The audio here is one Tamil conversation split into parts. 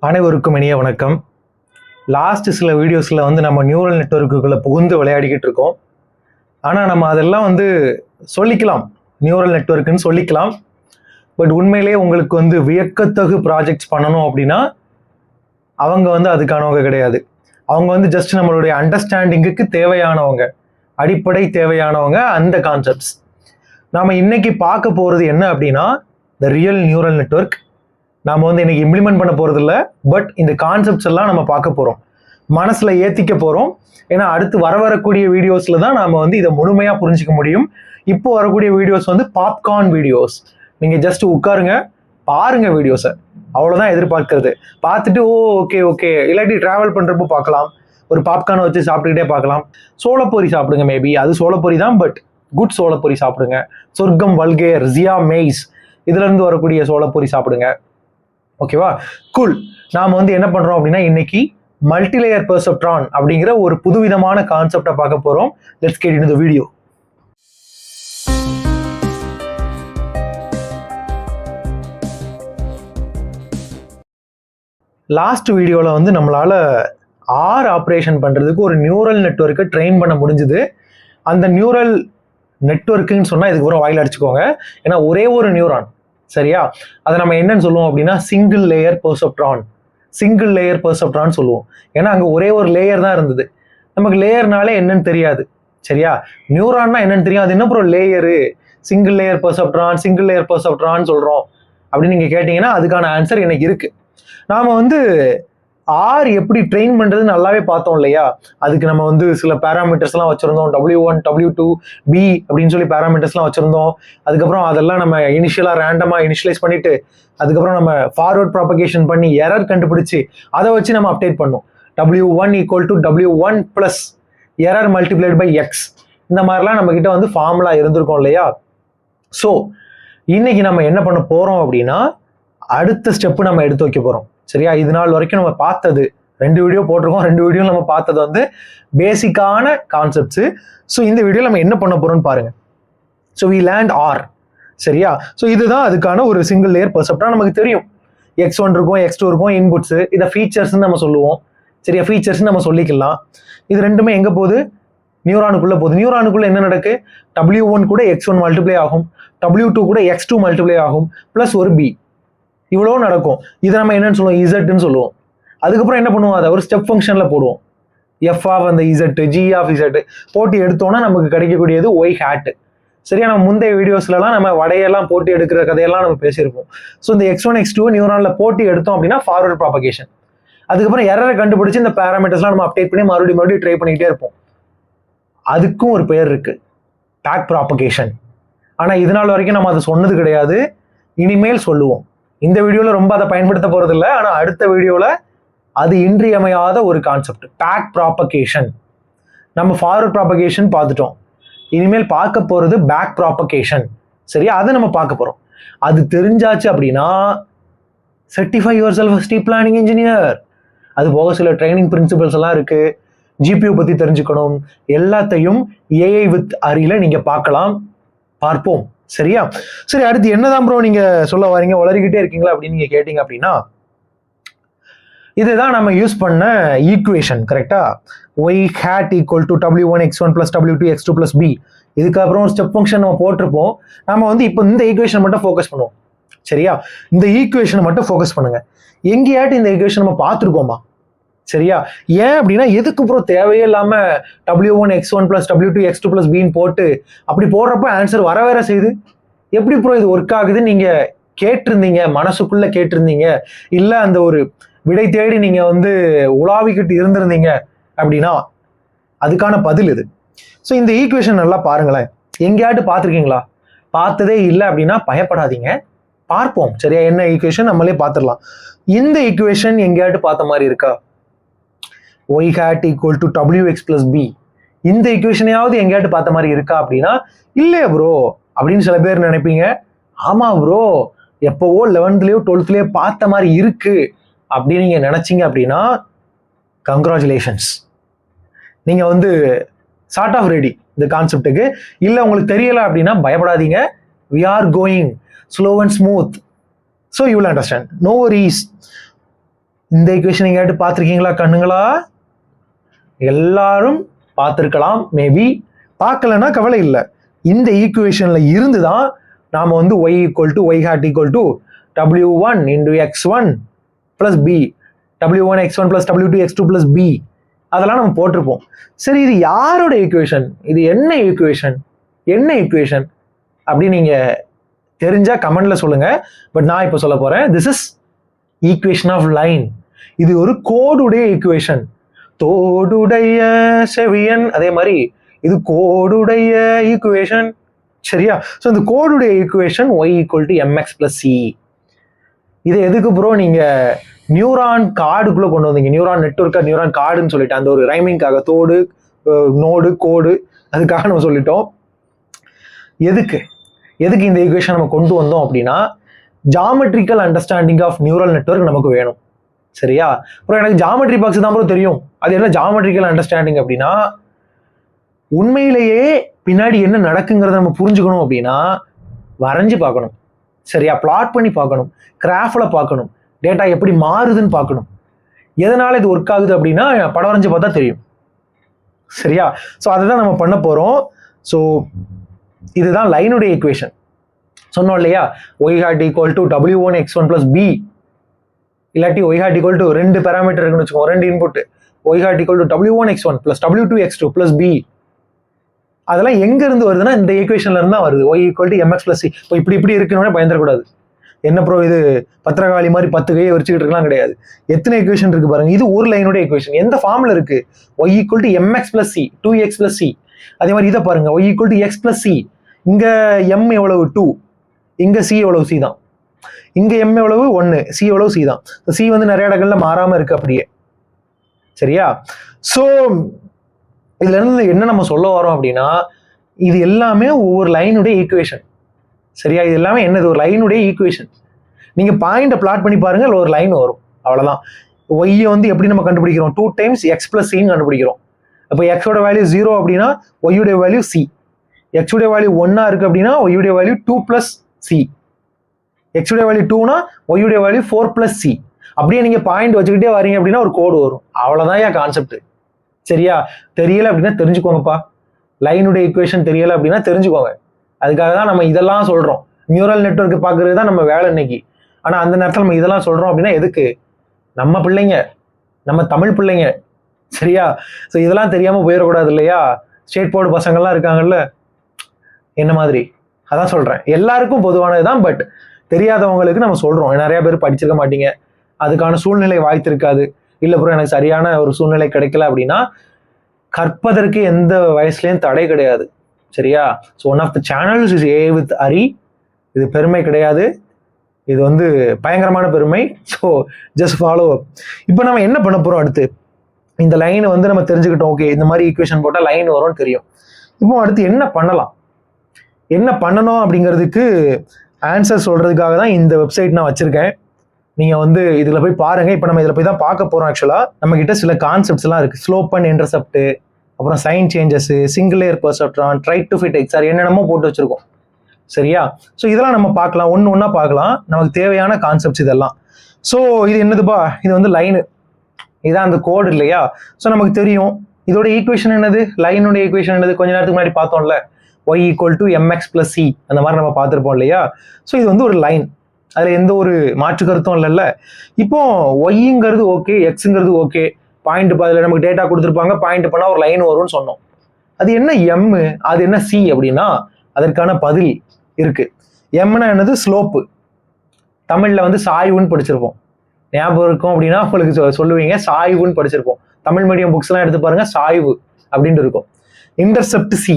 அனைவருக்கும் இனிய வணக்கம். லாஸ்ட் சில வீடியோஸில் நம்ம நியூரல் நெட்வொர்க்குகளை புகுந்து விளையாடிக்கிட்டு இருக்கோம். ஆனால் நம்ம அதெல்லாம் சொல்லிக்கலாம், நியூரல் நெட்வொர்க்குன்னு சொல்லிக்கலாம். பட் உண்மையிலேயே உங்களுக்கு வியக்கத்தகு ப்ராஜெக்ட்ஸ் பண்ணணும் அப்படின்னா அவங்க அதுக்கானவங்க கிடையாது. அவங்க ஜஸ்ட் நம்மளுடைய அண்டர்ஸ்டாண்டிங்குக்கு தேவையானவங்க, அடிப்படை தேவையானவங்க அந்த கான்செப்ட்ஸ். நாம் இன்னைக்கு பார்க்க போகிறது என்ன அப்படின்னா த ரியல் நியூரல் நெட்வொர்க். நாம் இன்னைக்கு இம்ப்ளிமெண்ட் பண்ண போகிறது இல்லை, பட் இந்த கான்செப்ட்ஸ் எல்லாம் நம்ம பார்க்க போகிறோம், மனசில் ஏற்றிக்க போகிறோம். ஏன்னா அடுத்து வரக்கூடிய வீடியோஸில் தான் நாம் இதை முழுமையாக புரிஞ்சிக்க முடியும். இப்போ வரக்கூடிய வீடியோஸ் பாப்கார்ன் வீடியோஸ். நீங்கள் ஜஸ்ட் உட்காருங்க, பாருங்கள் வீடியோஸை, அவ்வளோதான் எதிர்பார்க்கறது. பார்த்துட்டு ஓகே ஓகே இல்லாட்டி ட்ராவல் பண்ணுறப்போ பார்க்கலாம், ஒரு பாப்கார்னை வச்சு சாப்பிட்டுக்கிட்டே பார்க்கலாம். சோளப்பொரி சாப்பிடுங்க, மேபி அது சோளப்பொரி தான், பட் குட் சோளப்பொரி சாப்பிடுங்க. சொர்க்கம் வல்கேர் ஜியா மெய்ஸ் இதுலேருந்து வரக்கூடிய சோளப்பொரி சாப்பிடுங்க. ஓகேவா, கூல். நாம் என்ன பண்ணுறோம் அப்படின்னா இன்னைக்கு மல்டிலேயர் பெர்செப்ட்ரான் அப்படிங்கிற ஒரு புதுவிதமான கான்செப்டை பார்க்க போகிறோம். Let's get into the video. Last வீடியோவில் நம்மளால் ஆப்ரேஷன் பண்ணுறதுக்கு ஒரு நியூரல் நெட்வொர்க்கை ட்ரெயின் பண்ண முடிஞ்சுது. அந்த நியூரல் நெட்வொர்க்குன்னு சொன்னால் இதுக்கு ஒரு வாயில் அடிச்சுக்கோங்க, ஏன்னா ஒரே ஒரு நியூரான், சரியா? அதை நம்ம என்னன்னு சொல்லுவோம் அப்படின்னா சிங்கிள் லேயர் பெர்செப்ட்ரான் சொல்லுவோம். ஏன்னா அங்கே ஒரே ஒரு லேயர் தான் இருந்தது. நமக்கு லேயர்னாலே என்னன்னு தெரியாது, சரியா? நியூரான்னா என்னன்னு தெரியும், அது என்ன அப்புறம் லேயரு, சிங்கிள் லேயர் பெர்செப்ட்ரான் சொல்கிறோம் அப்படின்னு நீங்கள் கேட்டிங்கன்னா அதுக்கான ஆன்சர் எனக்கு இருக்கு. நாம் எப்படி ட்ரெயின் பண்ணுறது நல்லாவே பார்த்தோம் இல்லையா? அதுக்கு நம்ம சில பேராமீட்டர்ஸ்லாம் வச்சுருந்தோம், W1 W2 B அப்படின்னு சொல்லி பேராமீட்டர்ஸ்லாம் வச்சுருந்தோம். அதுக்கப்புறம் அதெல்லாம் நம்ம ரேண்டமாக இனிஷியலைஸ் பண்ணிவிட்டு அதுக்கப்புறம் நம்ம ஃபார்வர்ட் ப்ராபகேஷன் பண்ணி எரர் கண்டுபிடிச்சி அதை வச்சு நம்ம அப்டேட் பண்ணோம். W1 = W1 + error multiplied by X. இந்த மாதிரிலாம் நம்மக்கிட்ட ஃபார்முலா இருந்திருக்கோம் இல்லையா? ஸோ இன்னைக்கு நம்ம என்ன பண்ண போகிறோம் அப்படின்னா அடுத்த ஸ்டெப்பு நம்ம எடுத்து வைக்க போகிறோம், சரியா? இது நாள் வரைக்கும் நம்ம பார்த்தது 2 வீடியோ போட்டிருக்கோம். 2 வீடியோ நம்ம பார்த்தது பேசிக்கான கான்செப்ட்ஸு. ஸோ இந்த வீடியோவில் நம்ம என்ன பண்ண போகிறோம்னு பாருங்க. ஸோ வி லேண்ட் R, சரியா? ஸோ இதுதான் அதுக்கான ஒரு சிங்கிள் லேயர் பெர்செப்ட்ரான். நமக்கு தெரியும் X1 இருக்கும், X2 இருக்கும், இன்புட்ஸு, இதை ஃபீச்சர்ஸ்ன்னு நம்ம சொல்லுவோம், சரியா? ஃபீச்சர்ஸ்ன்னு நம்ம சொல்லிக்கலாம். இது ரெண்டுமே எங்கே போகுது? நியூரானுக்குள்ளே போகுது. நியூரானுக்குள்ளே என்ன நடக்கு? W1 கூட X1 மல்டிப்ளை ஆகும், W2 கூட X2 மல்டிப்ளை ஆகும், ப்ளஸ் ஒரு B, இவ்வளோ நடக்கும். இதை நம்ம என்னன்னு சொல்லுவோம்? இசட்னு சொல்லுவோம். அதுக்கப்புறம் என்ன பண்ணுவோம்? அதை ஒரு ஸ்டெப் ஃபங்க்ஷனில் போடுவோம். F ஆஃப் அந்த இசட், G ஆஃப் இசட் போட்டு எடுத்தோன்னா நமக்கு கிடைக்கக்கூடியது Y ஹேட், சரியா? நம்ம முந்தைய வீடியோஸ்லாம் நம்ம வடையெல்லாம் போட்டு எடுக்கிற கதையெல்லாம் நம்ம பேசியிருப்போம். ஸோ இந்த X1 X2 நியூரானில் போட்டு எடுத்தோம் அப்படின்னா ஃபார்வர்ட் ப்ராபகேஷன். அதுக்கப்புறம் எரரை கண்டுபிடிச்சி இந்த பேராமீட்டர்ஸ்லாம் நம்ம அப்டேட் பண்ணி மறுபடியும் ட்ரை பண்ணிக்கிட்டே இருப்போம். அதுக்கும் ஒரு பெயர் இருக்கு, பேக் ப்ராபகேஷன். ஆனால் இது நாள் வரைக்கும் நம்ம அதை சொன்னது கிடையாது, இனிமேல் சொல்லுவோம். இந்த வீடியோவில் ரொம்ப அதை பயன்படுத்த போகிறது இல்லை, ஆனால் அடுத்த வீடியோவில் அது இன்றியமையாத ஒரு கான்செப்ட், பேக் ப்ராபகேஷன். நம்ம ஃபார்வர்ட் ப்ராபகேஷன் பார்த்துட்டோம், இனிமேல் பார்க்க போகிறது பேக் ப்ராபகேஷன், சரியா? அதை நம்ம பார்க்க போகிறோம். அது தெரிஞ்சாச்சு அப்படின்னா certify yourself as deep learning engineer. அது போக சில ட்ரைனிங் பிரின்சிபல்ஸ் எல்லாம் இருக்கு, GPU பற்றி தெரிஞ்சுக்கணும், எல்லாத்தையும் AI வித் அரியில நீங்கள் பார்ப்போம், சரியா? சரி, அடுத்து என்னதான் ப்ரோ நீங்க சொல்ல வரீங்க, வளரிக்கிட்டே இருக்கீங்களா அப்படின்னு நீங்க கேட்டீங்க அப்படின்னா இதுதான் நம்ம யூஸ் பண்ண ஈக்குவேஷன், கரெக்டா? Y hat = W1 X1 + W2 X2 + B. இதுக்கப்புறம் ஸ்டெப் ஃபங்க்ஷன் நம்ம போட்டிருப்போம். நம்ம இப்போ இந்த ஈக்குவேஷன் மட்டும் ஃபோக்கஸ் பண்ணுவோம், சரியா? இந்த ஈக்குவேஷனை மட்டும் ஃபோக்கஸ் பண்ணுங்க. எங்கேயாட்டு இந்த ஈக்குவேஷன் நம்ம பார்த்துருக்கோமா? சரியா? ஏன் அப்படின்னா எதுக்கு ப்ரோ தேவையே இல்லாம W1 X1 + W2 X2 + B போட்டு அப்படி போடுறப்ப ஆன்சர் வேற செய்யுது. எப்படி ப்ரோ இது ஒர்க் ஆகுது நீங்க கேட்டிருந்தீங்க, மனசுக்குள்ள கேட்டிருந்தீங்க, இல்ல அந்த ஒரு விடை தேடி நீங்க உலாவிக்கிட்டு இருந்திருந்தீங்க அப்படின்னா அதுக்கான பதில் இது. ஸோ இந்த ஈக்குவேஷன் நல்லா பாருங்களேன். எங்கேயாட்டு பார்த்துருக்கீங்களா? பார்த்ததே இல்லை அப்படின்னா பயப்படாதீங்க, பார்ப்போம், சரியா? என்ன ஈக்குவேஷன் நம்மளே பார்த்துடலாம். இந்த ஈக்குவேஷன் எங்கேயாட்டு பார்த்த மாதிரி இருக்கா? Y hat = WX + B. இந்த ஈக்குவேஷனையாவது எங்கேயாட்டு பார்த்த மாதிரி இருக்கா அப்படின்னா இல்லையே ப்ரோ அப்படின்னு சில பேர் நினைப்பீங்க. ஆமா ப்ரோ, எப்போவோ 11th 12th பார்த்த மாதிரி இருக்கு அப்படின்னு நீங்க நினைச்சீங்க அப்படின்னா கங்க்ராச்சுலேஷன்ஸ், நீங்க சார்ட் ஆஃப் ரெடி இந்த கான்செப்டுக்கு. இல்லை உங்களுக்கு தெரியல அப்படின்னா பயப்படாதீங்க, we are going slow and smooth, so you will understand, no worries. இந்த ஈக்குவேஷன் நீங்க கேட்டு பார்த்துருக்கீங்களா கண்ணுங்களா? எல்லாரும் பார்த்துருக்கலாம், மேபி பார்க்கலன்னா கவலை இல்லை. இந்த ஈக்குவேஷன்ல இருந்து தான் நாம வந்து y = y hat = w1 × x1 plus b, w1 x1 plus w2 x2 plus b அதெல்லாம் நம்ம போட்டிருப்போம். சரி, இது யாரோட ஈக்குவேஷன்? இது என்ன ஈக்குவேஷன்? என்ன ஈக்குவேஷன் அப்படி நீங்க தெரிஞ்சா கமெண்ட்ல சொல்லுங்க. பட் நான் இப்போ சொல்ல போறேன், this is equation of line. இது ஒரு கோடுடைய ஈக்குவேஷன். தோடுடைய செவியன், அதே மாதிரி இது கோடுடைய ஈக்குவேஷன். சரியா? ஸோ இந்த கோடுடைய ஈக்குவேஷன் y = mx + c. இது எதுக்கு ப்ரோ நீங்க நியூரான் கார்டுக்குள்ள கொண்டு வந்தீங்க? நியூரான் நெட்வொர்க்கா நியூரான் கார்டுன்னு சொல்லிட்டு அந்த ஒரு ரைமிங்காக, தோடு நோடு கோடு, அதுக்காக நம்ம சொல்லிட்டோம். எதுக்கு இந்த ஈக்குவேஷன் நம்ம கொண்டு வந்தோம் அப்படின்னா, geometrical understanding of neural network நமக்கு வேணும். சரியா? அப்புறம் எனக்கு ஜாமெட்ரி பாக்ஸ் தான் ப்ரோ தெரியும். அது என்ன ஜாமெட்ரிக்கல் அண்டர்ஸ்டாண்டிங் அப்படின்னா, உண்மையிலேயே பின்னாடி என்ன நடக்குங்கிறத நம்ம புரிஞ்சுக்கணும் அப்படின்னா வரைஞ்சு பார்க்கணும். சரியா? பிளாட் பண்ணி பார்க்கணும், கிராஃப்ல பார்க்கணும், டேட்டா எப்படி மாறுதுன்னு பார்க்கணும். எதனால இது ஒர்க் ஆகுது அப்படின்னா படம் வரைஞ்சு பார்த்தா தெரியும். சரியா? ஸோ அதை தான் நம்ம பண்ண போறோம். ஸோ இதுதான் லைனுடைய ஈக்குவேஷன். சொன்னோம் இல்லையா, y hat = w1 x1 plus b, இல்லாட்டி y hat = 2 பேராமீட்டர் இருக்குன்னு வச்சுக்கோங்க, 2 input. y hat = w1 x1 plus w2 x2 plus b. அதெல்லாம் எங்க இருந்து வருதுன்னா இந்த ஈக்குவேஷன்ல இருந்து தான் வருது. y = mx + c. இப்போ இப்படி இருக்குன்னு பயந்துடக்கூடாது. என்ன ப்ரோ இது பத்திரகாளி மாதிரி 10 கையை வச்சுக்கிட்டு இருக்கலாம்? கிடையாது. எத்தனை ஈக்குவேஷன் இருக்கு பாருங்க. இது ஒரு லைனுடைய ஈக்குவேஷன். எந்த ஃபார்ம்ல இருக்கு? y = mx + c, 2x + c. அதே மாதிரி இதை பாருங்க, y = x + c. இங்க m எவ்வளவு? 2. இங்க c எவ்வளவு? c தான். இங்க m எவ்வளவு? 1. c எவ்வளவு? c தான். c வந்து நிறைய இடங்கள்ல மாறாம இருக்கு அப்படியே. சரியா? ஸோ இதுல இருந்து என்ன நம்ம சொல்ல வரோம் அப்படின்னா, இது எல்லாமே ஒவ்வொரு லைனுடைய ஈக்குவேஷன். சரியா? இது எல்லாமே என்னது? ஒரு லைனுடைய ஈக்குவேஷன். நீங்க பாயிண்ட பிளாட் பண்ணி பாருங்க, ஒரு லைன் வரும். அவ்வளவுதான். y வந்து எப்படி நம்ம கண்டுபிடிக்கிறோம்? 2 டைம்ஸ் x + c கண்டுபிடிக்கிறோம். அப்போ x ஓட வேல்யூ 0 அப்படின்னா y உடைய வேல்யூ c. x உடைய வேல்யூ 1 இருக்கு அப்படின்னா y உடைய வேல்யூ 2 + c. x உடைய வேல்யூ 2னா y உடைய வேல்யூ 4 + c. அப்படியே நீங்க பாயிண்ட் வச்சுக்கிட்டே வரீங்க அப்படின்னா ஒரு கோடு வரும். அவ்வளவுதான் ஏன் கான்செப்ட். சரியா? தெரியல அப்படின்னா தெரிஞ்சுக்கோங்கப்பா. லைனுடைய ஈக்குவேஷன் தெரியல அப்படின்னா தெரிஞ்சுக்கோங்க. அதுக்காக தான் நம்ம இதெல்லாம் சொல்றோம். நியூரல் நெட்வொர்க் பார்க்கறது தான் நம்ம வேலை இன்னைக்கு. ஆனா அந்த நேரத்தில் நம்ம இதெல்லாம் சொல்றோம் அப்படின்னா எதுக்கு? நம்ம பிள்ளைங்க, நம்ம தமிழ் பிள்ளைங்க. சரியா? ஸோ இதெல்லாம் தெரியாம போயிடக்கூடாது இல்லையா? ஸ்டேட் போர்டு பசங்கள்லாம் இருக்காங்கல்ல என்ன மாதிரி, அதான் சொல்றேன். எல்லாருக்கும் பொதுவானதுதான். பட் தெரியாதவங்களுக்கு நம்ம சொல்றோம். நிறைய பேர் படிச்சிருக்க மாட்டீங்க, அதுக்கான சூழ்நிலை வாய்த்திருக்காது. இல்லை ப்ரோ எனக்கு சரியான ஒரு சூழ்நிலை கிடைக்கல அப்படின்னா, கற்பதற்கு எந்த வயசுலேயும் தடை கிடையாது. சரியா? So one of the channels is a with அரி. இது பெருமை கிடையாது, இது வந்து பயங்கரமான பெருமை. So just follow up. இப்போ நம்ம என்ன பண்ண போறோம்? அடுத்து இந்த லைனை வந்து நம்ம தெரிஞ்சுக்கிட்டோம். ஓகே, இந்த மாதிரி ஈக்குவேஷன் போட்டால் லைன் வரும்னு தெரியும். இப்போ அடுத்து என்ன பண்ணலாம், என்ன பண்ணணும் அப்படிங்கிறதுக்கு ஆன்சர் சொல்றதுக்காக தான் இந்த வெப்சைட் நான் வச்சிருக்கேன். நீங்க வந்து இதுல போய் பாருங்க. இப்போ நம்ம இதுல போய் தான் பார்க்க போறோம். ஆக்சுவலா நம்ம கிட்ட சில கான்செப்ட்ஸ் எல்லாம் இருக்கு. ஸ்லோப் அண்ட் இன்டர்செப்ட், அப்புறம் sign changes, single layer perceptron, try to fit XR, என்னென்னமோ போட்டு வச்சிருக்கோம். சரியா? ஸோ இதெல்லாம் நம்ம பார்க்கலாம், ஒன்று ஒன்றா பார்க்கலாம். நமக்கு தேவையான கான்செப்ட்ஸ் இதெல்லாம். ஸோ இது என்னதுப்பா? இது வந்து லைனு. இதான் அந்த கோடு இல்லையா? ஸோ நமக்கு தெரியும் இதோட ஈக்குவேஷன் என்னது, லைனுடைய ஈக்குவேஷன் என்னது, கொஞ்ச நேரத்துக்கு முன்னாடி பார்த்தோம்ல, y = mx + c. அந்த மாதிரி நம்ம பார்த்துருப்போம் இல்லையா? ஸோ இது வந்து ஒரு லைன், அதுல எந்த ஒரு மாற்று கருத்தும் இல்லைல்ல. இப்போ ஒய்ங்கிறது ஓகே, எக்ஸுங்கிறது ஓகே. பாயிண்ட் அதில் நமக்கு டேட்டா கொடுத்துருப்பாங்க, பாயிண்ட் பண்ணா ஒரு லைன் வரும்னு சொன்னோம். அது என்ன எம், அது என்ன சி அப்படின்னா அதற்கான பதில் இருக்கு. எம்னா என்னது? ஸ்லோப்பு. தமிழ்ல வந்து சாய்வுன்னு படிச்சிருப்போம். ஞாபகம் இருக்கும் அப்படின்னா உங்களுக்கு சொல்லுவீங்க, சாய்வுன்னு படிச்சிருப்போம். தமிழ் மீடியம் புக்ஸ் எல்லாம் எடுத்து பாருங்க, சாய்வு அப்படின்னு இருக்கும். Intercept C.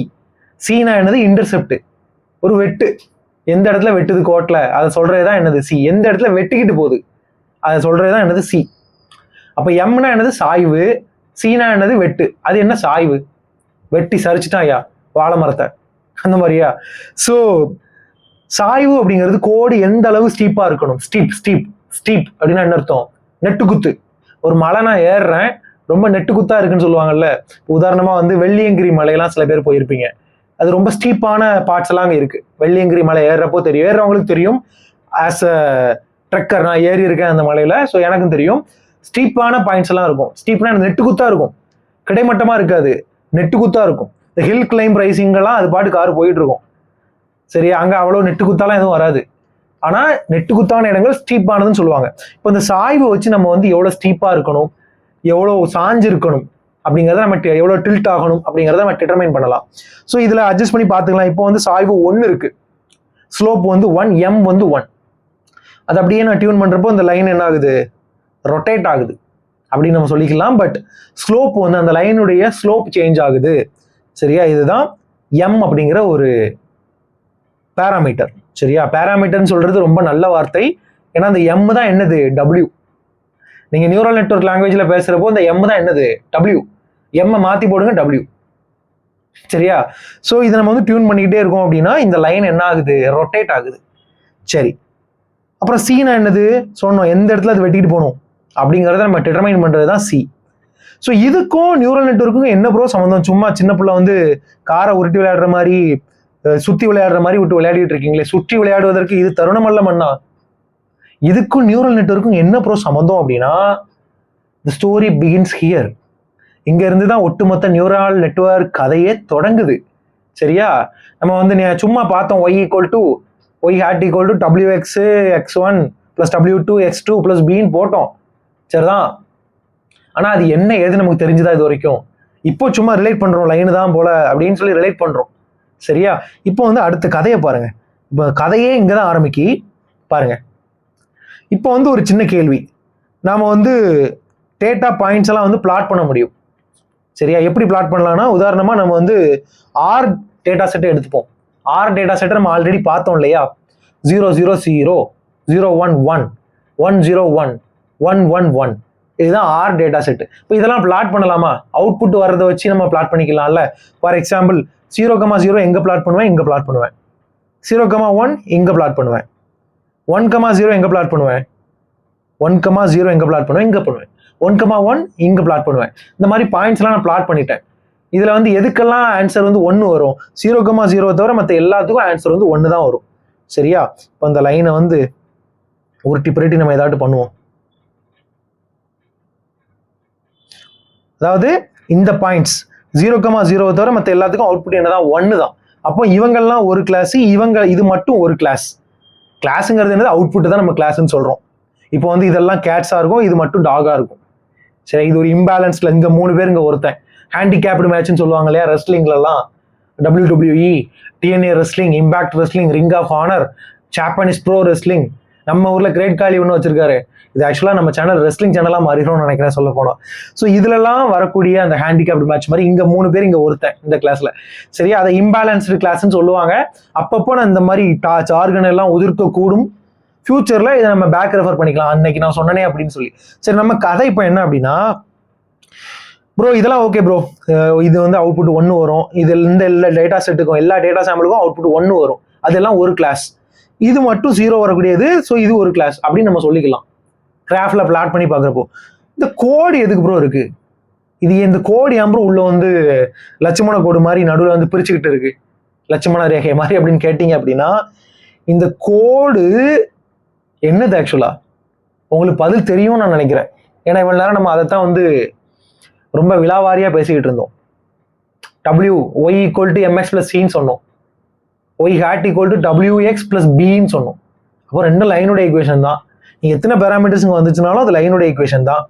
சீனா என்னது? இன்டர்செப்ட், ஒரு வெட்டு. எந்த இடத்துல வெட்டுது கோட்ல, அதை சொல்றதுதான் என்னது? சி. எந்த இடத்துல வெட்டிக்கிட்டு போகுது அதை சொல்றதுதான் என்னது? சி. அப்ப எம்னா என்னது? சாய்வு. சீனா என்னது? வெட்டு. அது என்ன? சாய்வு. வெட்டி சரிச்சுட்டாயா வாழை மரத்தை, அந்த மாதிரியா? ஸோ சாய்வு அப்படிங்கிறது கோடு எந்த அளவு ஸ்டீப்பா இருக்கணும். ஸ்டீப் ஸ்டீப் ஸ்டீப் அப்படின்னா என்ன அர்த்தம்? நெட்டுக்குத்து. ஒரு மலை நான் ஏறுறேன், ரொம்ப நெட்டுக்குத்தா இருக்குன்னு சொல்லுவாங்கல்ல. உதாரணமா வந்து வெள்ளியங்கிரி மலையெல்லாம் சில பேர் போயிருப்பீங்க. அது ரொம்ப ஸ்டீப்பான பார்ட்ஸ் எல்லாம் அங்கே இருக்கு. வெள்ளியங்கிரி மலை ஏறுறப்போ தெரியும், ஏறுறவங்களுக்கு தெரியும். ஆஸ் அ ட்ரெக்கர் நான் ஏறி இருக்கேன் அந்த மலையில. ஸோ எனக்கும் தெரியும். ஸ்டீப்பான பாயிண்ட்ஸ் எல்லாம் இருக்கும். ஸ்டீப்னா நெட்டு குத்தா இருக்கும், கிடைமட்டமா இருக்காது, நெட்டு குத்தா இருக்கும். இந்த ஹில் கிளைம் ரைசிங் எல்லாம் அது பாட்டு கார் போயிட்டு இருக்கும். சரியா, அங்க அவ்வளவு நெட்டு குத்தாலாம் எதுவும் வராது. ஆனா நெட்டு குத்தான இடங்கள் ஸ்டீப்பானதுன்னு சொல்லுவாங்க. இப்போ இந்த சாய்வை வச்சு நம்ம வந்து எவ்வளவு ஸ்டீப்பா இருக்கணும், எவ்வளவு சாஞ்சு இருக்கணும் அப்படிங்கிறத நம்ம எவ்வளவு டில்ட் ஆகணும் அப்படிங்கிறத நம்ம டிட்டர்மைன் பண்ணலாம். ஸோ இதுல அட்ஜஸ்ட் பண்ணி பார்த்துக்கலாம். இப்போ வந்து சாய்வு 1 இருக்கு, ஸ்லோப் வந்து 1, எம் வந்து 1. அது அப்படியே நான் டியூன் பண்றப்போ இந்த லைன் என்ன ஆகுது, ரொட்டேட் ஆகுது அப்படின்னு நம்ம சொல்லிக்கலாம். பட் ஸ்லோப் வந்து அந்த லைனுடைய ஸ்லோப் சேஞ்ச் ஆகுது. சரியா, இதுதான் எம் அப்படிங்கிற ஒரு பேராமீட்டர். சரியா, பேராமீட்டர்னு சொல்றது ரொம்ப நல்ல வார்த்தை. ஏன்னா அந்த எம் தான் என்னது, டபிள்யூ. நீங்க நியூரல் நெட்வொர்க் லாங்குவேஜ்ல பேசுறப்போ இந்த எம் தான் என்னது, டபிள்யூ. எம் மாத்தி போடுங்க, டபிள்யூ. சரியா, ஸோ இதை நம்ம வந்து டியூன் பண்ணிக்கிட்டே இருக்கோம் அப்படின்னா இந்த லைன் என்ன ஆகுது, ரொட்டேட் ஆகுது. சரி, அப்புறம் சீனா என்னது சொன்னோம், எந்த இடத்துல அது வெட்டிட்டு போகணும் அப்படிங்கிறத நம்ம டிட்டர்மைன் பண்றது தான் சி. ஸோ இதுக்கும் நியூரல் நெட்வொர்க்குக்கும் என்ன ப்ரோ சம்மந்தம்? சும்மா சின்ன பிள்ளை வந்து காரை உருட்டி விளையாடுற மாதிரி, சுத்தி விளையாடுற மாதிரி விட்டு விளையாடிட்டு இருக்கீங்களே, சுற்றி விளையாடுவதற்கு இது தருணம் அல்ல மண்ணா. இதுக்கும் நியூரல் நெட்வொர்க்கும் என்ன ப்ரோ சம்மந்தம் அப்படின்னா, தி ஸ்டோரி பிகின்ஸ் ஹியர். இங்க இருந்து தான் ஒட்டுமொத்த நியூரல் நெட்வொர்க் கதையே தொடங்குது. சரியா, நம்ம வந்து சும்மா பார்த்தோம் y hat equal to wx x1 plus w2 x2 plus b போட்டோம். சரிதான், ஆனா அது என்ன ஏது நமக்கு தெரிஞ்சுதா இது வரைக்கும்? இப்போ சும்மா ரிலேட் பண்றோம், லைனு தான் போல அப்படின்னு சொல்லி ரிலேட் பண்றோம். சரியா, இப்போ வந்து அடுத்த கதையை பாருங்க. இப்போ கதையே இங்கதான் ஆரம்பிக்கி பாருங்க. இப்போ வந்து ஒரு சின்ன கேள்வி, நாம வந்து டேட்டா பாயிண்ட்ஸ் எல்லாம் வந்து பிளாட் பண்ண முடியும். சரியா, எப்படி பிளாட் பண்ணலாம்னா, உதாரணமா நம்ம வந்து ஆர் டேட்டா செட்டை எடுத்துப்போம். ஆர் டேட்டா செட்டை நம்ம ஆல்ரெடி பார்த்தோம் இல்லையா, 0 0 0 0 1 1 1 0 1 1 1 1, இதுதான் ஆர் டேட்டா செட். இப்போ இதெல்லாம் பிளாட் பண்ணலாமா? அவுட்புட் வர்றதை வச்சு நம்ம பிளாட் பண்ணிக்கலாம்ல. ஃபார் எக்ஸாம்பிள் 0,0 எங்க பிளாட் பண்ணுவேன், இங்க பிளாட் பண்ணுவேன். 0,1 இங்க பிளாட் பண்ணுவேன். 1,0 எங்க பிளாட் பண்ணுவேன், 1,0 எங்க பிளாட் பண்ணுவேன், இங்க பண்ணுவேன். 1,1 இங்க பிளாட் பண்ணுவேன். இந்த மாதிரி பாயிண்ட்ஸ் எல்லாம் நான் பிளாட் பண்ணிட்டேன். இதுல வந்து எதுக்கெல்லாம் ஆன்சர் வந்து 1 வரும், 0,0 தவிர மற்ற எல்லாத்துக்கும் ஆன்சர் வந்து 1 தான் வரும். சரியா, இப்போ அந்த லைனை வந்து உருட்டி புரட்டி நம்ம ஏதாட்டு பண்ணுவோம். அதாவது இந்த பாயிண்ட்ஸ் 0,0 தவிர மற்ற எல்லாத்துக்கும் அவுட்புட் என்னதான், 1 தான். அப்போ இவங்கெல்லாம் ஒரு கிளாஸ், இது மட்டும் ஒரு கிளாஸ். கிளாஸுங்கிறது என்னது, அவுட்புட் தான் நம்ம கிளாஸ்ன்னு சொல்றோம். இப்போ வந்து இதெல்லாம் கேட்ஸா இருக்கும், இது மட்டும் டாகா இருக்கும். சரி, இது ஒரு இம்பேலன்ஸ்ல இங்க 3 பேர், இங்க ஒருத்தன். ஹேண்டிகேப்டு மேட்ச்னு சொல்லுவாங்க இல்லையா ரெஸ்லிங்ல எல்லாம், WWE, TNA wrestling, impact wrestling, ring of honour, Japanese pro wrestling. நம்ம ஊர்ல கிரேட் காலி ஒன்று வச்சிருக்காரு. இது ஆக்சுவலா நம்ம சேனல் ரெஸ்லிங் சேனலா மாறிடும்னு நினைக்கிறேன் சொல்ல போனோம். ஸோ இதுலலாம் வரக்கூடிய அந்த ஹேண்டிகேப்டு மேட்ச் மாதிரி இங்க 3 பேர், இங்க ஒருத்தன் இந்த கிளாஸ்ல. சரியா, அதை இம்பேலன்ஸ்டு கிளாஸ்ன்னு சொல்லுவாங்க. அப்பப்போ நான் இந்த மாதிரி ஆர்கன் எல்லாம் உதிர்க்க கூடும். ஃபியூச்சர்ல இதை நம்ம பேக் ரெஃபர் பண்ணிக்கலாம், அன்னைக்கு நான் சொன்னனே அப்படின்னு சொல்லி. சரி, நம்ம கதை இப்போ என்ன அப்படின்னா, ப்ரோ இதெல்லாம் ஓகே ப்ரோ, இது வந்து அவுட்புட் 1 வரும். இதில் இந்த எல்லா டேட்டா செட்டுக்கும் எல்லா டேட்டா சாம்பிளுக்கும் அவுட்புட் 1 வரும். அதெல்லாம் ஒரு கிளாஸ். இது மட்டும் 0 வரக்கூடியது. ஸோ இது ஒரு கிளாஸ் அப்படின்னு நம்ம சொல்லிக்கலாம். கிராஃப்ல பிளாட் பண்ணி பார்க்குறப்போ இந்த கோடு எதுக்கு ப்ரோ இருக்கு, இது இந்த கோடு ஏன் ப்ரோ உள்ள வந்து லட்சுமண கோடு மாதிரி நடுவில் வந்து பிரிச்சுக்கிட்டு இருக்கு, லட்சுமண ரேகை மாதிரி அப்படின்னு கேட்டீங்க அப்படின்னா, இந்த கோடு என்னது ஆக்சுவலா உங்களுக்கு பதில் தெரியும்னு நான் நினைக்கிறேன். ஏன்னா இவ்வளவு நேரம் நம்ம அதைத்தான் வந்து ரொம்ப விலாவாரியா பேசிக்கிட்டு இருந்தோம். y = mx + c சொன்னோம், y hat = wx + b சொன்னோம். அப்போ ரெண்டு லைனோட ஈக்குவேஷன் தான். நீங்க எத்தனை பேராமீட்டர்ஸ் இங்க வந்துச்சுனாலும் அது லைனோட ஈக்குவேஷன் தான்.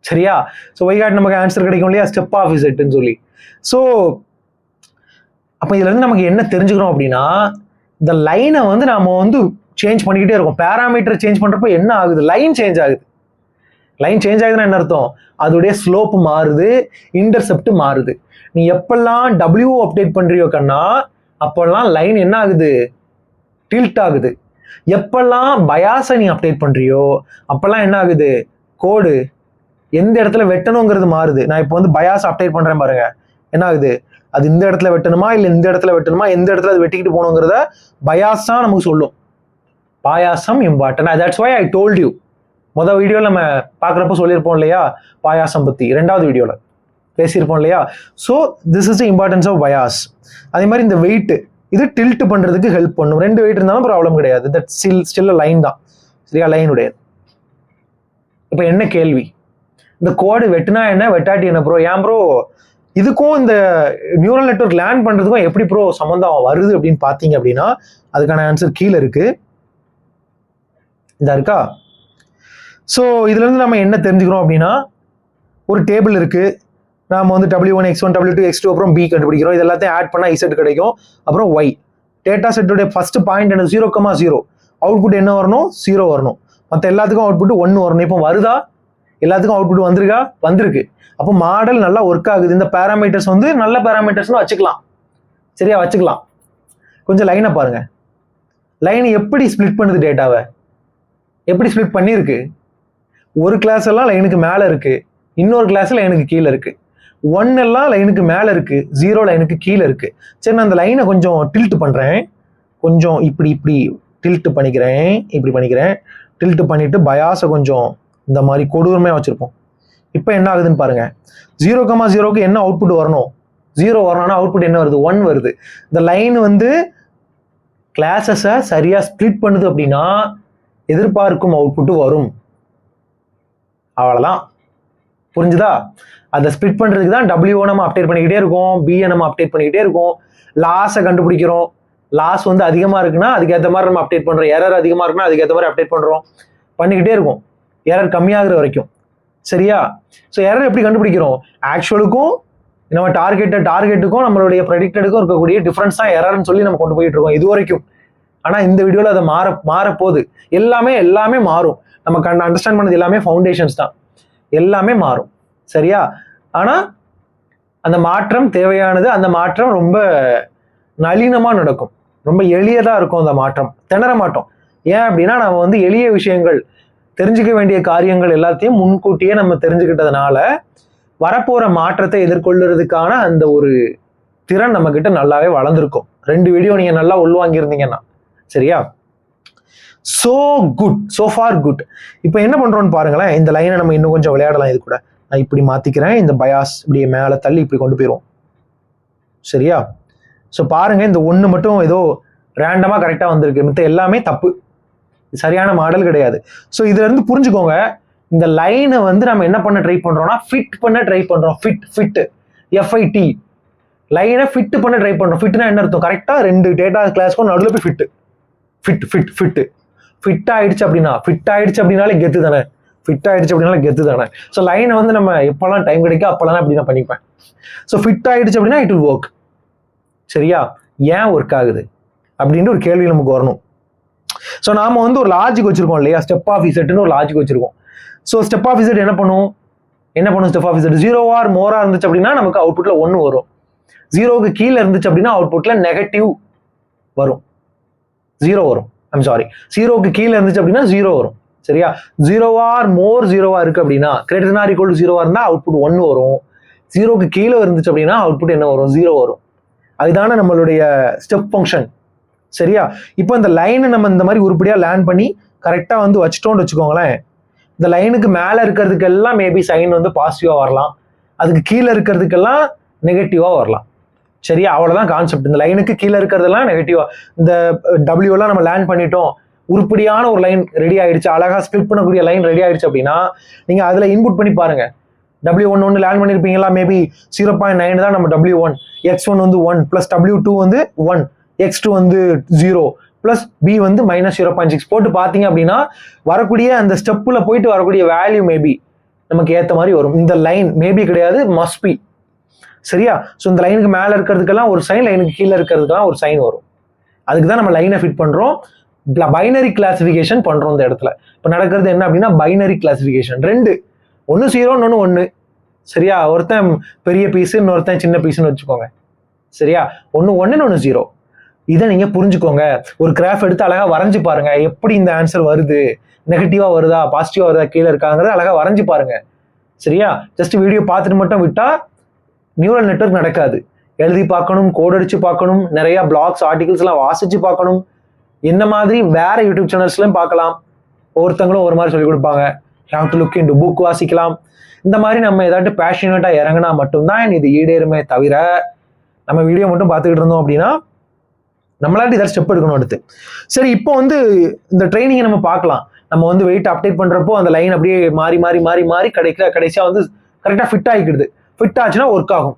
சரியா, ஸோ y hat நமக்கு ஆன்சர் கிடைக்கும் இல்லையா, ஸ்டெப் ஆஃப் இசட்னு சொல்லி. ஸோ அப்போ இதுல இருந்து நமக்கு என்ன தெரிஞ்சுக்கிறோம் அப்படின்னா, இந்த லைனை வந்து நாம வந்து சேஞ்ச் பண்ணிக்கிட்டே இருக்கும். பேராமீட்டர் சேஞ்ச் பண்றப்ப என்ன ஆகுது, லைன் சேஞ்ச் ஆகுது. லைன் சேஞ்ச் ஆகுதுன்னா என்ன அர்த்தம், அதோடைய ஸ்லோப் மாறுது, இன்டர்செப்ட் மாறுது. நீ எப்பெல்லாம் W அப்டேட் பண்றியோ கண்ணா, அப்பெல்லாம் லைன் என்ன ஆகுது, டில்ட் ஆகுது. எப்பெல்லாம் பயாஸை நீ அப்டேட் பண்றியோ அப்பெல்லாம் என்ன ஆகுது, கோடு எந்த இடத்துல வெட்டணுங்கிறது மாறுது. நான் இப்போ வந்து பயாஸ் அப்டேட் பண்றேன் பாருங்க, என்ன ஆகுது, அது இந்த இடத்துல வெட்டணுமா இல்லை இந்த இடத்துல வெட்டணுமா, எந்த இடத்துல அது வெட்டிக்கிட்டு போகணுங்கிறத பயாஸ் தான் நமக்கு சொல்லும். Payasam important. That's why I told you. முதல் வீடியோவில் நம்ம பார்க்குறப்ப சொல்லியிருப்போம் இல்லையா பாயாசம் பற்றி, 2வது வீடியோவில் பேசியிருப்போம் இல்லையா. So this is the importance of bias. அதே மாதிரி இந்த வெயிட், இது டில்ட் பண்ணுறதுக்கு ஹெல்ப் பண்ணும். 2 வெயிட் இருந்தாலும் ப்ராப்ளம் கிடையாது, தட் ஸ்டில் லைன் தான். சரியா, லைனுடைய இப்போ என்ன கேள்வி, இந்த கோடு வெட்டுனா என்ன வெட்டாட்டி என்ன ப்ரோ? ஏன் ப்ரோ இதுக்கும் இந்த நியூரல் நெட்வொர்க் லேர்ன் பண்றதுக்கும் எப்படி ப்ரோ சம்மந்தம் வருது அப்படின்னு பார்த்தீங்க அப்படின்னா அதுக்கான ஆன்சர் கீழே இருக்கு, இதா இருக்கா? ஸோ இதுல இருந்து நம்ம என்ன தெரிஞ்சுக்கிறோம் அப்படின்னா, ஒரு டேபிள் இருக்கு, நாம வந்து W1 X1 W2 X2 அப்புறம் B கண்டுபிடிக்கிறோம். இது எல்லாத்தையும் ஆட் பண்ணா Z கிடைக்கும், அப்புறம் Y. டேட்டா செட்டோட ஃபர்ஸ்ட் பாயிண்ட் என்ன? 0,0. அவுட்புட் என்ன வரணும்? 0 வரணும். மற்ற எல்லாத்துக்கும் அவுட்புட் 1 வரணும். இப்போ வருதா? எல்லாத்துக்கும் அவுட்புட் வந்திருக்கா? வந்திருக்கு. அப்போ மாடல் நல்லா ஒர்க் ஆகுது. இந்த பேராமீட்டர்ஸ் வந்து நல்ல பேராமீட்டர்ஸ்னு வச்சுக்கலாம், சரியா? வச்சுக்கலாம். கொஞ்சம் லைனை பாருங்க. லைன் எப்படி ஸ்பிளிட் பண்ணுது டேட்டாவை? எப்படி ஸ்பிளிட் பண்ணியிருக்கு? ஒரு கிளாஸ் எல்லாம் லைனுக்கு மேலே இருக்கு, இன்னொரு கிளாஸ் லைனுக்கு கீழே இருக்கு. 1 எல்லாம் லைனுக்கு மேலே இருக்கு, 0 லைனுக்கு கீழே இருக்கு. சரி, நான் அந்த லைனை கொஞ்சம் டில்ட் பண்றேன், கொஞ்சம் இப்படி டில்ட் பண்ணிக்கிறேன், இப்படி பண்ணிக்கிறேன். டில்ட் பண்ணிட்டு பயாஸை கொஞ்சம் இந்த மாதிரி கொடூரமையாக வச்சிருப்போம். இப்போ என்ன ஆகுதுன்னு பாருங்க. 0,0க்கு என்ன அவுட்புட் வரணும்? 0 வரணும்னா அவுட்புட் என்ன வருது? 1 வருது. இந்த லைன் வந்து கிளாஸஸை சரியா ஸ்பிளிட் பண்ணுது அப்படின்னா எதிர்பார்க்கும் அவுட்புட் வரும். அவ்வளவுதான். புரிஞ்சுதா? அதை ஸ்பிளிட் பண்றதுக்கு தான் W நம்ம அப்டேட் பண்ணிக்கிட்டே இருக்கோம், B நம்ம அப்டேட் பண்ணிக்கிட்டே இருக்கோம். லாஸை கண்டுபிடிக்கிறோம். லாஸ் வந்து அதிகமா இருக்குன்னா அதுக்கேற்ற மாதிரி நம்ம அப்டேட் பண்றோம். எரர் அதிகமா இருக்குன்னா அதுக்கேற்ற மாதிரி அப்டேட் பண்றோம். பண்ணிக்கிட்டே இருக்கும் எரர் கம்மியாகிற வரைக்கும், சரியா? ஸோ எரர் எப்படி கண்டுபிடிக்கிறோம்? ஆக்சுவலுக்கும் நம்ம டார்கெட்டுக்கும் நம்மளுடைய ப்ரெடிக்டடுக்கும் இருக்கக்கூடிய டிஃபரன்ஸ் தான் எரர்னு சொல்லி நம்ம கொண்டு போயிட்டு இருக்கோம் இது வரைக்கும். ஆனா இந்த வீடியோல அதை மாறப்போகுது. எல்லாமே மாறும். நம்ம அண்டர்ஸ்டாண்ட் பண்ணது எல்லாமே ஃபவுண்டேஷன்ஸ் தான், எல்லாமே மாறும், சரியா? ஆனா அந்த மாற்றம் தேவையானது. அந்த மாற்றம் ரொம்ப நளினமா நடக்கும், ரொம்ப எளியதா இருக்கும். அந்த மாற்றம் திணற மாட்டோம். ஏன் அப்படின்னா நம்ம வந்து எளிய விஷயங்கள், தெரிஞ்சுக்க வேண்டிய காரியங்கள் எல்லாத்தையும் முன்கூட்டியே நம்ம தெரிஞ்சுக்கிட்டதுனால வரப்போற மாற்றத்தை எதிர்கொள்ளுறதுக்கான அந்த ஒரு திறன் நம்ம கிட்ட நல்லாவே வளர்ந்துருக்கும். 2 வீடியோ நீங்க நல்லா உள்வாங்கியிருந்தீங்கன்னா, சரியா? So good, so for good. இப்போ என்ன பண்றோம்னு பாருங்களேன். இந்த லைனை நம்ம இன்னும் கொஞ்சம் விளையாடலாம். இது கூட நான் இப்படி மாத்திக்கிறேன். இந்த பயாஸ் இப்படியே மேலே தள்ளி இப்படி கொண்டு போயிடும், சரியா? ஸோ பாருங்க, இந்த 1 மட்டும் ஏதோ ரேண்டமா கரெக்டா வந்திருக்கு, மித்த எல்லாமே தப்பு, சரியான மாடல் கிடையாது. ஸோ இதுல இருந்து புரிஞ்சுக்கோங்க, இந்த லைனை வந்து நம்ம என்ன பண்ண ட்ரை பண்றோம்னா ஃபிட் பண்ண ட்ரை பண்றோம். ஃபிட் FIT லைனை ஃபிட் பண்ண ட்ரை பண்றோம். ஃபிட்னா என்ன அர்த்தம்? கரெக்டா 2 டேட்டா கிளாஸ்க்கும் நடுவில் போய் ஃபிட் ஆயிடுச்சு அப்படின்னாலே கெத்து தானே. ஸோ லைனை வந்து நம்ம எப்பெல்லாம் டைம் கிடைக்கும் அப்பெல்லாம் அப்படி நான் பண்ணிப்பேன். ஸோ ஃபிட் ஆயிடுச்சு அப்படின்னா இட் வில் ஒர்க், சரியா? ஏன் ஒர்க் ஆகுது அப்படின்ற ஒரு கேள்வி நமக்கு வரணும். ஸோ நாம வந்து ஒரு லாஜிக் வச்சிருக்கோம் இல்லையா? ஸ்டெப் ஆஃப் இசட்னு ஒரு லாஜிக் வச்சிருக்கோம். ஸோ ஸ்டெப் ஆஃப் இசட் என்ன பண்ணும்? ஸ்டெப் ஆஃப் இசட் 0 ஆர் மோரா இருந்துச்சு அப்படின்னா நமக்கு அவுட்புட்ல 1 வரும். 0க்கு கீழே இருந்துச்சு அப்படின்னா அவுட்புட்ல நெகட்டிவ் வரும், 0 வரும். 0க்கு கீழே இருந்துச்சு அப்படின்னா 0 வரும், சரியா? 0 ஆர் மோர் 0வா இருக்கு அப்படின்னா greater than or equal to 0வா இருந்தா அவுட்புட் 1 வரும். 0க்கு கீழே இருந்துச்சு அப்படின்னா அவுட்புட் என்ன வரும்? 0 வரும். அதுதானே நம்மளுடைய ஸ்டெப் ஃபங்க்ஷன், சரியா? இப்போ இந்த லைனை நம்ம இந்த மாதிரி உருப்படியா லேர்ன் பண்ணி கரெக்டா வந்து வச்சுட்டோம்னு வச்சுக்கோங்களேன். இந்த லைனுக்கு மேல இருக்கிறதுக்கெல்லாம் மேபி சைன் வந்து பாசிட்டிவா வரலாம், அதுக்கு கீழே இருக்கிறதுக்கெல்லாம் நெகட்டிவா வரலாம், சரியா? அவ்வளவுதான் கான்செப்ட். இந்த லைனுக்கு கீழே இருக்கிறதெல்லாம் நெகட்டிவா, இந்த W எல்லாம் நம்ம லேர்ன் பண்ணிட்டோம், உருப்படியான ஒரு லைன் ரெடி ஆயிடுச்சு, அழகா ஸ்பிளிட் பண்ணக்கூடிய லைன் ரெடி ஆயிடுச்சு அப்படின்னா நீங்க அதுல இன்புட் பண்ணி பாருங்க. W1 learn பண்ணிருப்பீங்களா? மேபி 0.9 தான் நம்ம W1, X1 வந்து 1 பிளஸ் W2 வந்து 1, X2 வந்து 0 பிளஸ் B வந்து -0.6 போட்டு பார்த்தீங்க அப்படின்னா வரக்கூடிய அந்த ஸ்டெப்புல போயிட்டு வரக்கூடிய வேல்யூ மேபி நமக்கு ஏற்ற மாதிரி வரும். இந்த லைன் மேபி கிடையாது, மஸ்ட் பி, சரியா? ஸோ இந்த லைனுக்கு மேலே இருக்கிறதுக்கெல்லாம் ஒரு சைன், லைனுக்கு கீழே இருக்கிறதுக்கெல்லாம் ஒரு சைன் வரும். அதுக்கு தான் நம்ம லைனை ஃபிட் பண்றோம். பைனரி கிளாசிஃபிகேஷன் பண்றோம் இந்த இடத்துல. இப்போ நடக்கிறது என்ன அப்படின்னா பைனரி கிளாசிஃபிகேஷன். 2, ஒன்று 0 இன்னொன்று 1, சரியா? ஒருத்தன் பெரிய பீஸ், இன்னொருத்தன் சின்ன பீஸ்ன்னு வச்சுக்கோங்க, சரியா? ஒன்று 1 இன்னொன்று 0. இதை நீங்க புரிஞ்சுக்கோங்க. ஒரு கிராஃப் எடுத்து அழகா வரைஞ்சு பாருங்க, எப்படி இந்த ஆன்சர் வருது, நெகட்டிவா வருதா பாசிட்டிவா வருதா கீழே இருக்காங்கிறத அழகா வரைஞ்சு பாருங்க, சரியா? ஜஸ்ட் வீடியோ பார்த்துட்டு மட்டும் விட்டா நியூரல் நெட்வொர்க் நடக்காது. எழுதி பார்க்கணும், கோட் அடிச்சு பார்க்கணும், நிறைய பிளாக்ஸ் ஆர்டிகல்ஸ் எல்லாம் வாசிச்சு பார்க்கணும். என்ன மாதிரி வேற யூடியூப் சேனல்ஸ்லயும் பார்க்கலாம், ஒவ்வொருத்தங்களும் ஒரு மாதிரி சொல்லி கொடுப்பாங்க. Have to look into book வாசிக்கலாம். இந்த மாதிரி நம்ம ஏதாட்டு பேஷனேட்டா இறங்கினா மட்டும்தான் இது ஈடேறுமே தவிர நம்ம வீடியோ மட்டும் பார்த்துக்கிட்டு இருந்தோம் அப்படின்னா நம்மளாட்டி ஏதாவது ஸ்டெப் எடுக்கணும் அடுத்து. சரி, இப்போ வந்து இந்த ட்ரைனிங்கை நம்ம பார்க்கலாம். நம்ம வந்து வெயிட் அப்டேட் பண்றப்போ அந்த லைன் அப்படியே மாறி மாறி மாறி மாறி கடைசியா வந்து கரெக்டா ஃபிட் ஆகிக்கிடுது. ஃபிட் ஆச்சுன்னா ஒர்க் ஆகும்.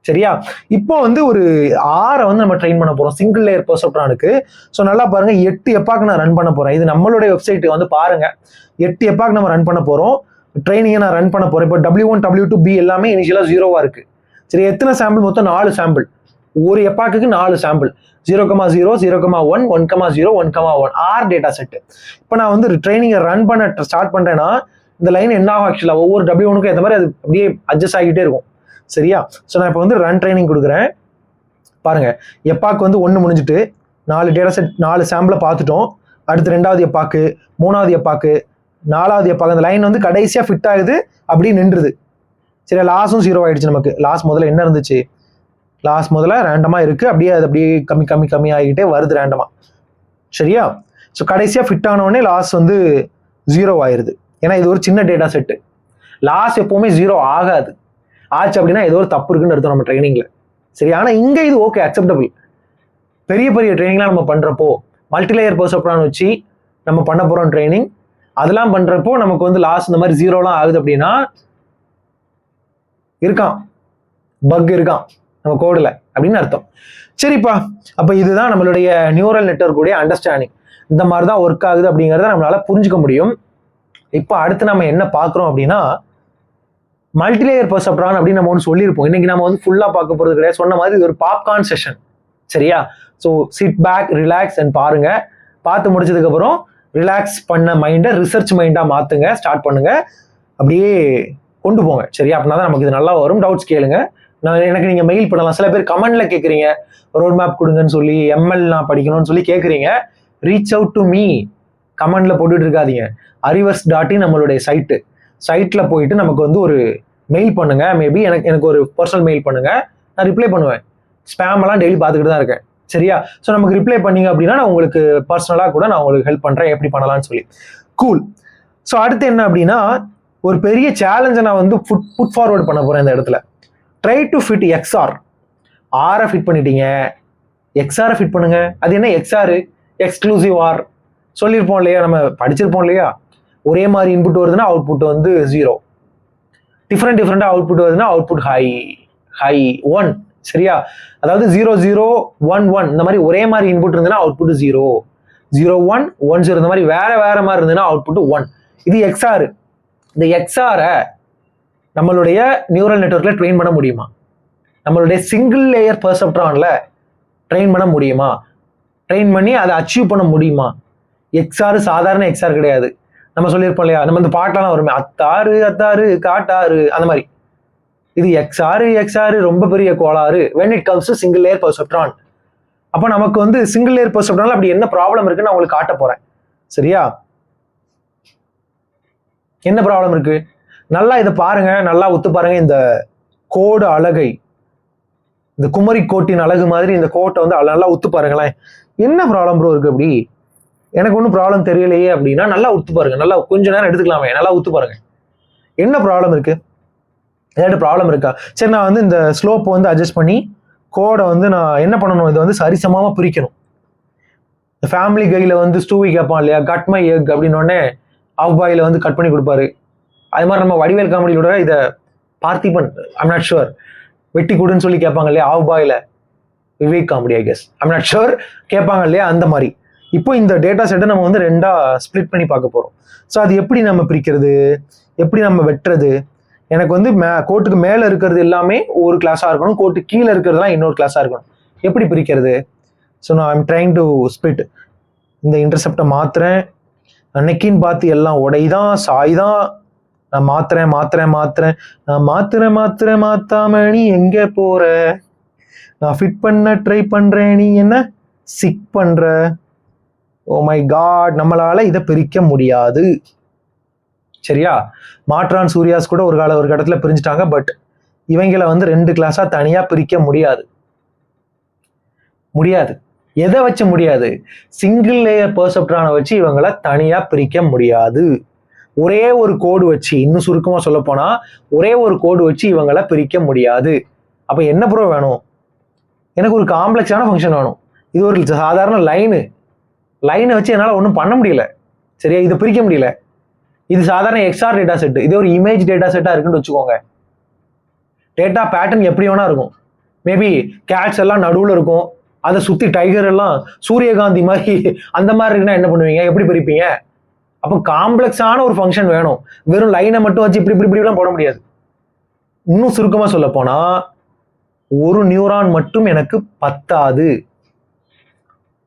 சரியா? இப்போ வந்து ஒரு 6 வந்து நம்ம ட்ரெயின் பண்ண போறோம் சிங்கிள் லேயர் பெர்செப்ட்ரானுக்கு. ஸோ நல்லா பாருங்க, 8 எப்பாக்கு நான் ரன் பண்ண போறேன். இது நம்மளுடைய வெப்சைட் வந்து பாருங்க, 8 எப்பாக்கு நம்ம ரன் பண்ண போறோம். ட்ரைனிங்கை நான் ரன் பண்ண போறேன். இப்போ W1 W2 B எல்லாமே இனிஷியலா 0வா இருக்கு. சரி, எத்தனை சாம்பிள்? மொத்தம் 4 சாம்பிள். ஒரு எப்பாக்கு 4 சாம்பிள், 0,0 0,1 1,0 1,1 ஆர் டேட்டா செட். இப்போ நான் வந்து ட்ரைனிங்கை ரன் பண்ண ஸ்டார்ட் பண்றேன்னா இந்த லைன் என்ன ஆகும்? ஆக்சுவலா ஒவ்வொரு W1க்கும் ஏற்ற மாதிரி அது அப்படியே அட்ஜஸ்ட் ஆகிட்டே இருக்கும். சரியா? ஸோ நான் இப்போ வந்து ரன் ட்ரைனிங் கொடுக்குறேன். பாருங்க, எப்பாக்கு வந்து 1 முடிஞ்சுட்டு 4 டேட்டா செட் 4 சாம்பிளை பார்த்துட்டோம். அடுத்து 2வது எப்பாக்கு, 3வது எப்பாக்கு, 4வது எப்பாக்கு. அந்த லைன் வந்து கடைசியா ஃபிட் ஆகுது, அப்படியே நின்றுது. சரியா? லாஸும் 0 ஆயிடுச்சு நமக்கு. லாஸ் முதல்ல என்ன இருந்துச்சு? லாஸ் முதல்ல ரேண்டமா இருக்கு, அப்படியே அது அப்படியே கம்மி கம்மி கம்மி ஆகிட்டே வருது ரேண்டமா. சரியா? ஸோ கடைசியா ஃபிட் ஆனவுடனே லாஸ் வந்து 0 ஆயிருது. ஏன்னா இது ஒரு சின்ன டேட்டா செட்டு. லாஸ் எப்பவுமே 0 ஆகாது. ஆச்சு அப்படின்னா ஏதோ ஒரு தப்பு இருக்குன்னு அர்த்தம் நம்ம ட்ரைனிங்ல. சரி, ஆனா இங்க இது ஓகே, அக்செப்டபிள். பெரிய பெரிய ட்ரைனிங்லாம் நம்ம பண்றப்போ மல்டிலேயர் பெர்செப்ட்ரான் வச்சு நம்ம பண்ண போறோம் ட்ரைனிங். அதெல்லாம் பண்றப்போ நமக்கு வந்து லாஸ் இந்த மாதிரி 0லாம் ஆகுது அப்படின்னா இருக்கான், பக் இருக்கான் நம்ம கோடுல அப்படின்னு அர்த்தம். சரிப்பா, அப்ப இதுதான் நம்மளுடைய நியூரல் நெட்வொர்க் உடைய அண்டர்ஸ்டாண்டிங். இந்த மாதிரி தான் ஒர்க் ஆகுது அப்படிங்கிறத நம்மளால புரிஞ்சுக்க முடியும். இப்போ அடுத்து நம்ம என்ன பார்க்குறோம் அப்படின்னா மல்டிலேயர் பெர்செப்ட்ரான் அப்படின்னு நம்ம ஒன்று சொல்லியிருப்போம். இன்னைக்கு நம்ம வந்து ஃபுல்லா பார்க்க போறது கிடையாது. சொன்ன மாதிரி இது ஒரு பாப்கார்ன் செஷன். சரியா? So sit back, relax and பாருங்க. பார்த்து முடிச்சதுக்கு அப்புறம் ரிலாக்ஸ் பண்ண மைண்டை ரிசர்ச் மைண்டா மாத்துங்க, ஸ்டார்ட் பண்ணுங்க, அப்படியே கொண்டு போங்க. சரியா? அப்படின்னா தான் நமக்கு இது நல்லா வரும். டவுட்ஸ் கேளுங்க. எனக்கு நீங்க மெயில் பண்ணலாம். சில பேர் கமெண்ட்ல கேட்குறீங்க, ரோட் மேப் கொடுங்கன்னு சொல்லி, எம்எல் நான் படிக்கணும்னு சொல்லி கேட்குறீங்க. ரீச் அவுட் டு மீ, கமெண்ட்ல போட்டுட்டு இருக்காதீங்க. ariwers.in நம்மளுடைய சைட்ல போயிட்டு நமக்கு வந்து ஒரு மெயில் பண்ணுங்க. மேபி எனக்கு ஒரு பர்சனல் மெயில் பண்ணுங்க, நான் ரிப்ளை பண்ணுவேன். ஸ்பேம் எல்லாம் டெய்லி பார்த்துக்கிட்டு தான் இருக்கேன். சரியா? ஸோ நமக்கு ரிப்ளை பண்ணீங்க அப்படின்னா நான் உங்களுக்கு பர்சனலாக கூட நான் உங்களுக்கு ஹெல்ப் பண்றேன், எப்படி பண்ணலாம்னு சொல்லி. கூல். ஸோ அடுத்து என்ன அப்படின்னா ஒரு பெரிய சேலஞ்சை நான் வந்து புட் ஃபார்வர்ட் பண்ண போறேன் இந்த இடத்துல. Try to fit XR. ஆரை ஃபிட் பண்ணிட்டீங்க, எக்ஸ்ஆரை ஃபிட் பண்ணுங்க. அது என்ன எக்ஸ்ஆர்? எக்ஸ்க்ளூசிவ் ஆர் சொல்லியிருப்போம் இல்லையா, நம்ம படிச்சிருப்போம் இல்லையா? ஒரே மாதிரி இன்புட் வருதுன்னா அவுட்புட் வந்து 0, டிஃப்ரெண்டா அவுட்புட் வருதுன்னா அவுட்புட் ஹை 1. சரியா? அதாவது 0 0 1 1 இந்த மாதிரி ஒரே மாதிரி இன்புட் இருந்ததுன்னா அவுட்புட் 0 0 1 1 0 இந்த மாதிரி வேற மாதிரி இருந்ததுன்னா அவுட்புட் 1. இது எக்ஸ்ஆர். இந்த எக்ஸ்ஆரை நம்மளுடைய நியூரல் நெட்வொர்க்ல ட்ரெயின் பண்ண முடியுமா? நம்மளுடைய சிங்கிள் லேயர் பெர்செப்ட்ரான்ல ட்ரெயின் பண்ண முடியுமா? ட்ரெயின் பண்ணி அதை அச்சீவ் பண்ண முடியுமா? எக்ஸ்ஆர் சாதாரண எக்ஸ்ஆர் கிடையாது. நம்ம சொல்லியிருப்போம் இல்லையா, நம்ம இந்த பாட்டெல்லாம் வருமே, அத்தாறு அத்தாறு காட்டாறு, அந்த மாதிரி. இது எக்ஸ்ஆர் ரொம்ப பெரிய கோளாறு when it comes to single layer perceptron. அப்ப நமக்கு வந்து சிங்கிள் லேயர் பெர்செப்ட்ரான்ல அப்படி என்ன ப்ராப்ளம் இருக்குன்னு நான் உங்களுக்கு காட்ட போறேன். சரியா? என்ன ப்ராப்ளம் இருக்கு? நல்லா இதை பாருங்க, நல்லா ஒத்து பாருங்க. இந்த கோடு அழகை, இந்த குமரி கோட்டின் அழகு மாதிரி இந்த கோட்டை வந்து நல்லா ஒத்து பாருங்களேன். என்ன ப்ராப்ளம் ப்ரோ இருக்கு? அப்படி எனக்கு ஒன்றும் ப்ராப்ளம் தெரியலையே அப்படின்னா நல்லா ஒத்து பாருங்க. நல்லா கொஞ்ச நேரம் எடுத்துக்கலாமே, நல்லா ஒத்து பாருங்க. என்ன ப்ராப்ளம் இருக்கு? ஏதாட்டு ப்ராப்ளம் இருக்கா? சரி, நான் வந்து இந்த ஸ்லோப் வந்து அட்ஜஸ்ட் பண்ணி கோடை வந்து நான் என்ன பண்ணணும், இதை வந்து சரிசமமா பிரிக்கணும். இந்த ஃபேமிலி கையில வந்து ஸ்டூவி கேட்பான் இல்லையா, கட் மை எக் அப்படின்னோடனே ஆஃப் பாயில வந்து கட் பண்ணி கொடுப்பாரு. அது மாதிரி நம்ம வடிவேல் காமெடியோட இதை பார்த்திபன், ஐம் நாட் ஷுவர், வெட்டி கொடுன்னு சொல்லி கேட்பாங்க இல்லையா half boil, Vivek comedy I guess, I'm not sure, கேட்பாங்க இல்லையா அந்த மாதிரி. இப்போ இந்த டேட்டா செட்டை நம்ம வந்து 2ஆ ஸ்பிளிட் பண்ணி பார்க்க போறோம். ஸோ அது எப்படி நம்ம பிரிக்கிறது, எப்படி நம்ம வெட்டுறது? எனக்கு வந்து கோட்டுக்கு மேலே இருக்கிறது எல்லாமே ஒரு கிளாஸாக இருக்கணும், கோட்டு கீழே இருக்கிறதுலாம் இன்னொரு கிளாஸாக இருக்கணும். எப்படி பிரிக்கிறது? ஸோ நான் ஐம் ட்ரைங் டு ஸ்பிளிட். இந்த இன்டர்செப்டை மாத்துறேன். அன்னைக்குன்னு பார்த்து எல்லாம் உடைதான் சாய்தான். நான் மாத்துறேன். நான் மாத்துறேன் மாத்தாம நீ எங்க போற? நான் ஃபிட் பண்ண ட்ரை பண்றேன், நீ என்ன சிக் பண்ற? ஓ மை காட், நம்மளால இதை பிரிக்க முடியாது. சரியா? மாற்றான் சூர்யாஸ் கூட ஒரு இடத்துல பிரிஞ்சுட்டாங்க. பட் இவங்களை வந்து 2 கிளாஸா தனியா பிரிக்க முடியாது. எதை வச்சு முடியாது? சிங்கிள் லேயர் பெர்செப்ட்ரானை வச்சு இவங்களை தனியா பிரிக்க முடியாது. ஒரே ஒரு கோடு வச்சு, இன்னும் சுருக்கமா சொல்ல போனா ஒரே ஒரு கோடு வச்சு இவங்களை பிரிக்க முடியாது. அப்ப என்ன ப்ரோ வேணும்? எனக்கு ஒரு காம்ப்ளெக்ஸான ஃபங்க்ஷன் வேணும். இது ஒரு சாதாரண லைனை வச்சு என்னால ஒன்றும் பண்ண முடியல. சரியா? இதை பிரிக்க முடியல. இது சாதாரண XR டேட்டா செட், இது ஒரு இமேஜ் டேட்டா செட்டா இருக்குன்னு வச்சுக்கோங்க. டேட்டா பேட்டர்ன் எப்படி வேணா இருக்கும். மேபி கேட்ஸ் எல்லாம் நடுவில் இருக்கும், அதை சுத்தி டைகர் எல்லாம் சூரியகாந்தி மாதிரி அந்த மாதிரி இருக்குன்னா என்ன பண்ணுவீங்க? எப்படி பிரிப்பீங்க? அப்போ காம்ப்ளெக்ஸான ஒரு ஃபங்க்ஷன் வேணும். வெறும் லைனை மட்டும் வச்சு இப்படி இப்படி இப்படிலாம் போட முடியாது. இன்னும் சுருக்கமா சொல்ல போனா ஒரு நியூரான் மட்டும் எனக்கு பத்தாது.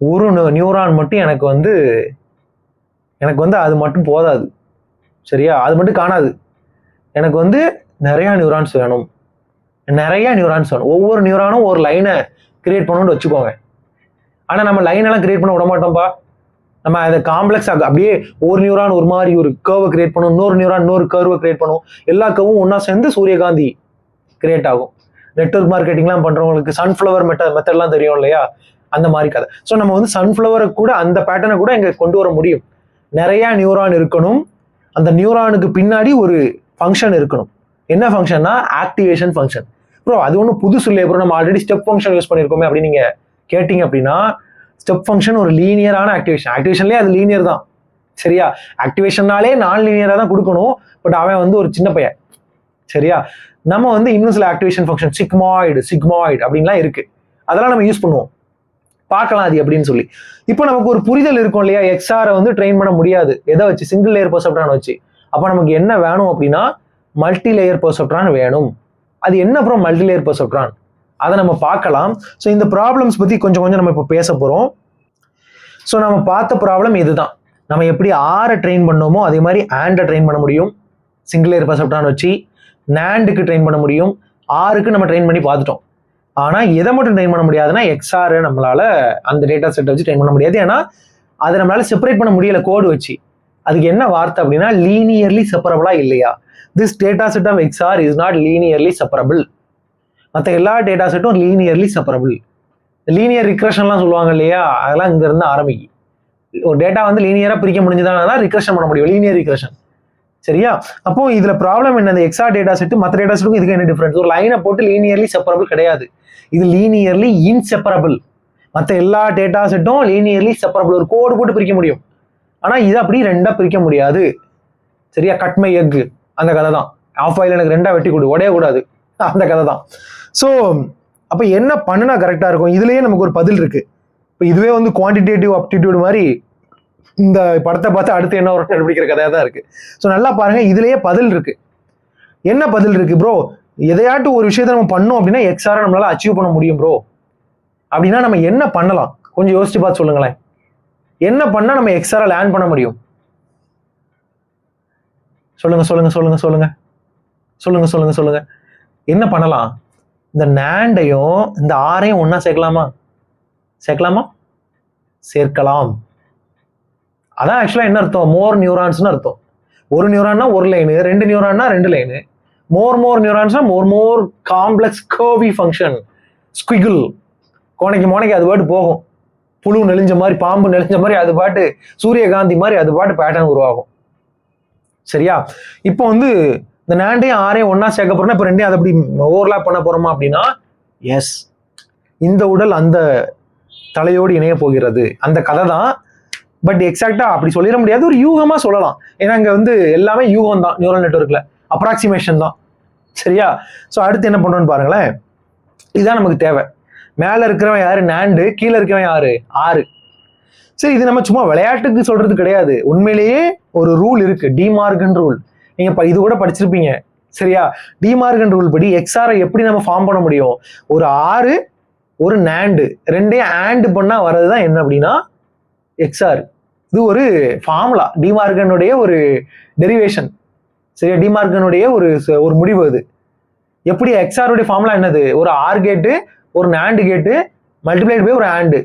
ஒரு நியூரான் மட்டும் எனக்கு வந்து அது மட்டும் போதாது. சரியா? அது மட்டும் காணாது. எனக்கு வந்து நிறைய நியூரான்ஸ் வேணும். ஒவ்வொரு நியூரானும் ஒரு லைனை கிரியேட் பண்ணணும்னு வச்சுக்கோங்க. ஆனா நம்ம லைன் எல்லாம் கிரியேட் பண்ண விட மாட்டோம்ப்பா. நம்ம அதை காம்ப்ளெக்ஸ் அப்படியே ஒரு நியூரான் ஒரு மாதிரி ஒரு கர்வை கிரியேட் பண்ணும், இன்னொரு நியூரான் இன்னொரு கர்வை கிரியேட் பண்ணும். எல்லா கர்வும் ஒன்னா சேர்ந்து சூரியகாந்தி கிரியேட் ஆகும். நெட்வொர்க் மார்க்கெட்டிங்லாம் பண்றவங்களுக்கு சன்ஃப்ளவர் மெத்தட்லாம் தெரியும் இல்லையா? அந்த மாதிரி கதை. ஸோ நம்ம வந்து சன்ஃப்ளவரை கூட அந்த பேட்டர்னை கூட இங்க கொண்டு வர முடியும். நிறைய நியூரான் இருக்கணும், அந்த நியூரானுக்கு பின்னாடி ஒரு ஃபங்க்ஷன் இருக்கணும். என்ன ஃபங்க்ஷன்னா ஆக்டிவேஷன் ஃபங்க்ஷன். ப்ரோ அது ஒன்றும் புதுசு இல்லையே ப்ரோ, நம்ம ஆல்ரெடி ஸ்டெப் ஃபங்க்ஷன் யூஸ் பண்ணியிருக்கோமே அப்படின்னு நீங்க கேட்டீங்க அப்படின்னா, ஸ்டெப் ஃபங்க்ஷன் ஒரு லீனியரான ஆக்டிவேஷன்லேயே அது லீனியர் தான். சரியா? ஆக்டிவேஷன்னாலே நான் லீனியராக தான் கொடுக்கணும். பட் அவன் வந்து ஒரு சின்ன பையன். சரியா? நம்ம வந்து இன்னும் சில ஆக்டிவேஷன் ஃபங்க்ஷன் சிக்மாய்டு அப்படின்லாம் இருக்கு, அதெல்லாம் நம்ம யூஸ் பண்ணுவோம். பார்க்கலாம் அது எப்படின்னு சொல்லி. இப்போ நமக்கு ஒரு புரிதல் இருக்கும் இல்லையா? XR வந்து ட்ரெயின் பண்ண முடியாது எதை வச்சு? சிங்கிள் லேயர் பெர்செப்ட்ரான் வச்சு. அப்போ நமக்கு என்ன வேணும் அப்படின்னா மல்டி லேயர் பெர்செப்ட்ரான் வேணும். அது என்ன அப்புறம் மல்டி லேயர் பெர்செப்ட்ரான், அதை நம்ம பார்க்கலாம். ஸோ இந்த ப்ராப்ளம்ஸ் பத்தி கொஞ்சம் கொஞ்சம் நம்ம இப்போ பேச போறோம். ஸோ நம்ம பார்த்த ப்ராப்ளம் இதுதான். நம்ம எப்படி ஆரை ட்ரெயின் பண்ணோமோ அதே மாதிரி ஆண்டை ட்ரெயின் பண்ண முடியும் சிங்கிள் லேயர் பெர்செப்ட்ரான் வச்சு. நாண்டுக்கு ட்ரெயின் பண்ண முடியும், ஆருக்கு நம்ம ட்ரெயின் பண்ணி பார்த்துட்டோம். ஆனா எதை மட்டும் ட்ரெயின் பண்ண முடியாதுன்னா XR நம்மளால அந்த டேட்டா செட்டை வச்சு ட்ரெயின் பண்ண முடியாது. ஏன்னா அதை நம்மளால செப்பரேட் பண்ண முடியல கோடு வச்சு. அதுக்கு என்ன வார்த்தை அப்படின்னா லீனியர்லி செப்பரபிளா இல்லையா? This data set of XR is not linearly separable. மற்ற எல்லா டேட்டா செட்டும் லீனியர்லி செப்பரபிள். லீனியர் ரிக்ரெஷன்லாம் சொல்லுவாங்க இல்லையா? அதெல்லாம் இங்க இருந்து ஆரம்பிக்கும். ஒரு டேட்டா வந்து லீனியரா பிரிக்க முடிஞ்சுதான் ரிக்ரெஷன் பண்ண முடியும், லீனியர் ரிக்ரெஷன். சரியா? அப்போ இதுல ப்ராப்ளம் என்ன? XR டேட்டா செட் மற்ற டேட்டா செட்டுக்கும் இதுக்கு என்ன டிஃபரன்ஸ்? ஒரு லைனை போட்டு லீனியர்லி செப்பரபிள் கிடையாது, இது லீனியர்லி இன்செப்பரபிள். மற்ற எல்லா டேட்டா செட்டும் லீனியர்லி செப்பரபிள், ஒரு கோடு போட்டு பிரிக்க முடியும். ஆனா இது அப்படி ரெண்டா பிரிக்க முடியாது. சரியா? கட் மை எக் அந்த கதை தான். ஆஃப் ஆயில் எனக்கு ரெண்டா வெட்டி கொடு, உடைய கூடாது, அந்த கதை தான். ஸோ அப்ப என்ன பண்ணுனா கரெக்டா இருக்கும்? இதுலயே நமக்கு ஒரு பதில் இருக்கு. இப்போ இதுவே வந்து குவான்டிடேட்டிவ் அப்டிடியூட் மாதிரி இந்த படத்தை பார்த்து அடுத்து என்ன ஒரு கண்டுபிடிக்கிற கதையா தான் இருக்கு. ஸோ நல்லா பாருங்க, இதுலயே பதில் இருக்கு. என்ன பதில் இருக்கு ப்ரோ? எதையாட்டும் ஒரு விஷயத்த நம்ம பண்ணோம் அப்படின்னா XR நம்மளால அச்சீவ் பண்ண முடியும் ப்ரோ அப்படின்னா நம்ம என்ன பண்ணலாம்? கொஞ்சம் யோசிச்சு பார்த்து சொல்லுங்களேன். என்ன பண்ணா நம்ம XR லேண்ட் பண்ண முடியும்? சொல்லுங்க. என்ன பண்ணலாம்? இந்த நாண்டையும் இந்த ஆரையும் ஒன்னா சேர்க்கலாமா? சேர்க்கலாம். அதான் ஆக்சுவலா என்ன அர்த்தம்? மோர் நியூரான்ஸ்னு அர்த்தம். ஒரு நியூரான்னா ஒரு லைனு, ரெண்டு நியூரான்னா ரெண்டு லைனு, மோர் நியூரான்ஸ்னா மோர் காம்ப்ளெக்ஸ் கர்வி ஃபங்க்ஷன். ஸ்குவிகிள் மோனைக்கு அது பாட்டு போகும், புழு நெளிஞ்ச மாதிரி, பாம்பு நெளிஞ்ச மாதிரி அது பாட்டு, சூரியகாந்தி மாதிரி அது பாட்டு பேட்டர்ன் உருவாகும். சரியா? இப்போ வந்து இந்த நாண்டையும் ஆரையும் ஒன்னா சேர்க்க போறோம்னா இப்போ ரெண்டையும் அதை அப்படி ஓவர்லாப் பண்ண போறோமா அப்படின்னா எஸ், இந்த உடல் அந்த தலையோடு இணைய போகிறது, அந்த கதை தான். பட் எக்ஸாக்டா அப்படி சொல்லிட முடியாது, ஒரு யூகமா சொல்லலாம். ஏன்னா இங்க வந்து எல்லாமே யூகம் தான், நியூரல் நெட்வொர்க்ல அப்ராக்சிமேஷன் தான். சரியா? ஸோ அடுத்து என்ன பண்றோம்னு பாருங்களேன். இதுதான் நமக்கு தேவை. மேல இருக்கிறவன் யாரு? நாண்டு. கீழே இருக்கிறவன் யாரு? ஆறு. சரி, இது நம்ம சும்மா விளையாட்டுக்கு சொல்றது கிடையாது, உண்மையிலேயே ஒரு ரூல் இருக்கு, டிமார்கன் ரூல். நீங்க இது கூட படிச்சிருப்பீங்க. சரியா? டிமார்கன் ரூல் படி XR எப்படி நம்ம ஃபார்ம் பண்ண முடியும்? ஒரு ஆறு ஒரு நாண்டு ரெண்டையும் ஆண்ட் பண்ணா வர்றதுதான் என்ன அப்படின்னா XR. இது ஒரு ஃபார்முலா, டிமார்கனுடைய ஒரு டெரிவேஷன். சரியா? டிமார்கனுடைய ஒரு முடிவு. அது எப்படி? XR உடைய ஃபார்முலா என்னது? ஒரு ஆர் கேட்டு ஒரு நாண்டு கேட்டு மல்டிப்ளைட் பை ஒரு ஆண்டு,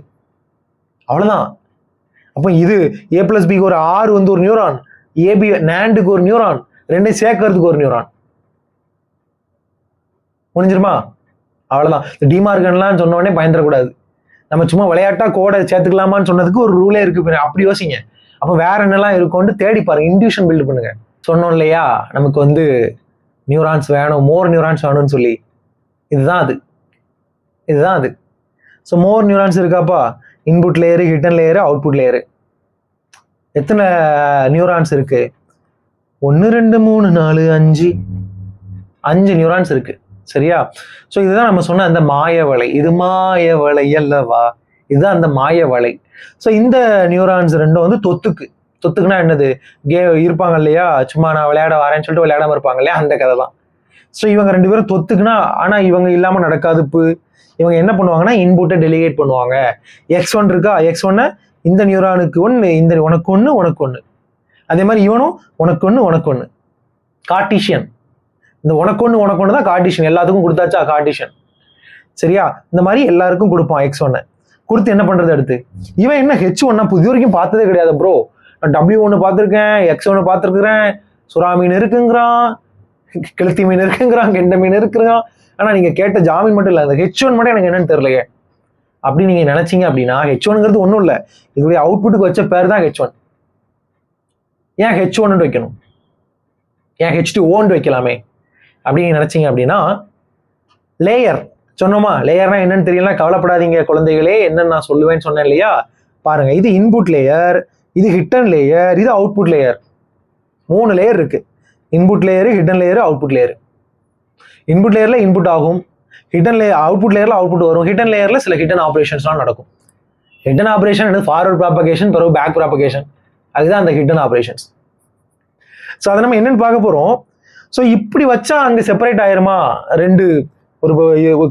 அவ்வளவுதான். அப்போ இது A+B ஒரு ஆறு வந்து ஒரு நியூரான், AB நாண்டுக்கு ஒரு நியூரான், ரெண்டையும் சேர்க்கறதுக்கு ஒரு நியூரான். முடிஞ்சிருமா? அவ்வளவுதான். டிமார்கன்லாம் சொன்ன உடனே பயந்துடக்கூடாது. நம்ம சும்மா விளையாட்டா கோடை சேர்த்துக்கலாமான்னு சொன்னதுக்கு ஒரு ரூலே இருக்கு, அப்படி யோசிங்க. அப்போ வேற என்னெல்லாம் இருக்கும்னு தேடி பாருங்க, இன்ட்யூஷன் பில்டு பண்ணுங்க. சொன்னோம் இல்லையா நமக்கு வந்து நியூரான்ஸ் வேணும், மோர் நியூரான்ஸ் வேணும்னு சொல்லி. இதுதான் அது. ஸோ மோர் நியூரான்ஸ் இருக்காப்பா, input layer, hidden layer, output layer. எத்தனை நியூரான்ஸ் இருக்கு? 1 2 3 4 5 நியூரான்ஸ் இருக்கு. சரியா? ஸோ இதுதான் நம்ம சொன்ன அந்த மாய வலை. இது மாய வலை அல்லவா, இதுதான் அந்த மாய வலை. ஸோ இந்த நியூரான்ஸ் ரெண்டும் வந்து தொத்துக்குன்னா என்னது, இருப்பாங்க இல்லையா, சும்மா நான் விளையாட வரேன்னு சொல்லிட்டு விளையாடாம இருப்பாங்க இல்லையா, அந்த கதை தான். ஸோ இவங்க 2 பேரும் தொத்துக்குன்னா, ஆனா இவங்க இல்லாம நடக்காது. இவங்க என்ன பண்ணுவாங்கன்னா இன்புட்டை டெலிகேட் பண்ணுவாங்க. x1 இருக்கா, x1 இந்த நியூரானுக்கு ஒன்று, இந்த உனக்கு ஒன்று. அதே மாதிரி இவனும் உனக்கு ஒன்று. கார்டீசியன். இந்த உனக்கு ஒன்று தான் கார்டீசியன். எல்லாத்துக்கும் கொடுத்தாச்சா கார்டீசியன். சரியா? இந்த மாதிரி எல்லாருக்கும் கொடுப்பான் x1. கொடுத்து என்ன பண்றது அடுத்து? இவன் என்ன h1 புதிய வரைக்கும் பார்த்ததே கிடையாது ப்ரோ. நான் W1 பார்த்துருக்கேன், x1 பார்த்துருக்குறேன், சுறா மீன் இருக்குங்கிறான், கெளுத்தி மீன் இருக்குங்கிறான், கெண்டை மீன் இருக்குறான். ஆனா நீங்க கேட்ட ஜாமீன் மட்டும் இல்லை, அந்த h1 மட்டும் எனக்கு என்னன்னு தெரியலையே அப்படி நீங்க நினைச்சீங்க அப்படின்னா, h1ங்கிறது ஒன்றும் இல்லை, இதோடைய அவுட்புட்டுக்கு வச்ச பேர் தான் h1. ஏன் h1 வைக்கணும்? ஏன் h2O வைக்கலாமே அப்படின்னு நினைச்சீங்க அப்படின்னா, லேயர் சொன்னோமா, லேயர்னா என்னன்னு தெரியல, கவலைப்படாதீங்க குழந்தைகளே, என்னன்னு நான் சொல்லுவேன்னு சொன்னேன் இல்லையா. பாருங்க, இது இன்புட் லேயர், இது ஹிடன் லேயர், இது அவுட்புட் லேயர். 3 லேயர் இருக்கு. Input layer, hidden layer, output layer. Input லேயர்ல இன்புட் ஆகும், அவுட்புட் லேயர்ல அவுட்புட் வரும். ஹிடன் லேயர்ல சில ஹிடன் ஆப்ரேஷன்ஸ்லாம் நடக்கும். ஹிடன் ஆப்ரேஷன் ஃபார்வர்ட் ப்ராபகேஷன், பிறகு பேக் ப்ராபகேஷன், அதுதான் அந்த ஹிடன் ஆப்ரேஷன்ஸ். ஸோ அதை நம்ம என்னன்னு பார்க்க போறோம். ஸோ இப்படி வச்சா அங்கே செப்பரேட் ஆயிருமா, ரெண்டு ஒரு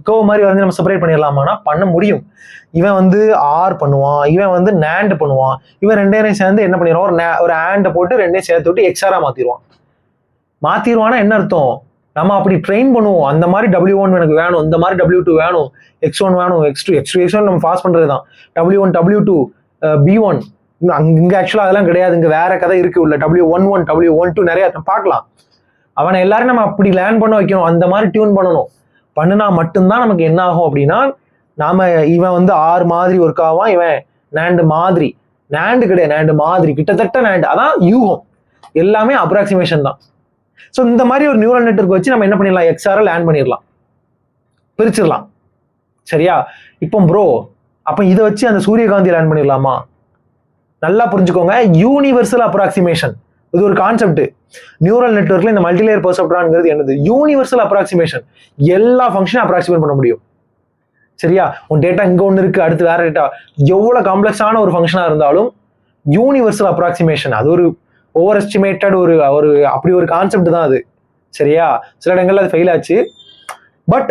கர்வ் மாதிரி வந்து நம்ம செப்பரேட் பண்ணிடலாமான்னா பண்ண முடியும். இவன் வந்து ஆர் பண்ணுவான், இவன் வந்து நேண்ட் பண்ணுவான். இவன் ரெண்டையும் சேர்ந்து என்ன பண்ணிடுவான், ஒரு ஆண்டை போட்டு ரெண்டையும் சேர்த்து விட்டு எக்ஸ்ஆரா மாத்திடுவான்னா என்ன அர்த்தம், நம்ம அப்படி ட்ரெயின் பண்ணுவோம். அந்த மாதிரி W1 எனக்கு வேணும், இந்த மாதிரி W2 வேணும், x1 வேணும், x2 நம்ம பாஸ் பண்றது தான். W1 W2 B1 இங்க ஆக்சுவலா அதெல்லாம் கிடையாது, இங்க வேற கதை இருக்கு உள்ள. W11 W12 நிறைய பார்க்கலாம். அவனை எல்லாரும் நம்ம அப்படி லேர்ன் பண்ண வைக்கணும், அந்த மாதிரி டியூன் பண்ணினா மட்டும்தான் நமக்கு என்ன ஆகும் அப்படின்னா, நாம இவன் வந்து ஆர் மாதிரி ஒர்க் ஆவான், இவன் நேண்டு மாதிரி, நேண்டு கிடையாது நேண்டு மாதிரி, கிட்டத்தட்ட நேண்டு, அதான் யூகம், எல்லாமே அப்ராக்சிமேஷன் தான். ஸோ இந்த மாதிரி ஒரு நியூரல் நெட்வொர்க் வச்சு நம்ம என்ன பண்ணிடலாம், எக்ஸ்ஆரை லேர்ன் பண்ணிடலாம், பிரிச்சிடலாம். சரியா? இப்போ ப்ரோ அப்ப இதை வச்சு அந்த சூரியகாந்தி லேர்ன் பண்ணிடலாமா? நல்லா புரிஞ்சுக்கோங்க, யூனிவர்சல் அப்ராக்சிமேஷன் இது ஒரு கான்செப்ட். நியூரல் நெட்வொர்க்ல இந்த மல்டிலேயர் பெர்செப்ட்ரான்ங்கிறது என்னது, யூனிவர்சல் அப்ராக்சிமேஷன். எல்லா ஃபங்க்ஷனும் அப்ராக்சிமேட் பண்ண முடியும். சரியா? உன் டேட்டா இங்க ஒன்று இருக்கு, அடுத்து வேற டேட்டா, எவ்வளவு காம்ப்ளெக்ஸான ஒரு ஃபங்க்ஷனா இருந்தாலும் யூனிவர்சல் அப்ராக்சிமேஷன், அது ஒரு ஓவர் எஸ்டிமேட்டட் ஒரு அப்படி ஒரு கான்செப்ட் தான் அது. சரியா? சில இடங்கள்ல அது ஃபெயில் ஆச்சு, பட்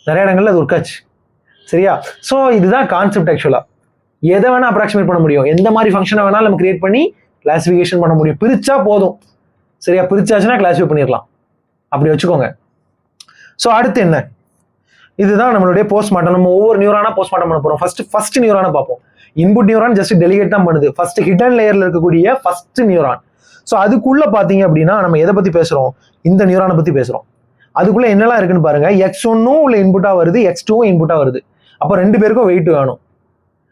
நிறைய இடங்கள்ல அது ஒர்க் ஆச்சு. சரியா? ஸோ இதுதான் கான்செப்ட். ஆக்சுவலா எதை வேணா அப்ராக்சிமேட் பண்ண முடியும், எந்த மாதிரி ஃபங்க்ஷனை வேணாலும் நம்ம கிரியேட் பண்ணி கிளாசிஃபிகேஷன் பண்ண முடியும். பிரிச்சா போதும். சரியா? பிரிச்சாச்சுன்னா கிளாசிஃபை பண்ணிடலாம். அப்படி வச்சுக்கோங்க. ஸோ அடுத்து என்ன, இதுதான் நம்மளுடைய போஸ்ட்மார்ட்டம். நம்ம ஒவ்வொரு நியூரானா போஸ்ட்மார்ட்டம் பண்ண போறோம். ஃபர்ஸ்ட் நியூரானை பார்ப்போம். இன்புட் நியூரான் ஜஸ்ட் டெலிகேட் தான் பண்ணுது. ஃபர்ஸ்ட் ஹிடன் லேயர்ல இருக்கக்கூடிய ஃபர்ஸ்ட் நியூரான். ஸோ அதுக்குள்ள பாத்தீங்க அப்படின்னா நம்ம எதை பத்தி பேசுறோம், இந்த நியூரானை பத்தி பேசுறோம். அதுக்குள்ள என்னெல்லாம் இருக்குன்னு பாருங்க. x1 உள்ள இன்புட்டா வருது, x2 இன்புட்டா வருது. அப்போ 2 பேருக்கும் வெயிட் வேணும்.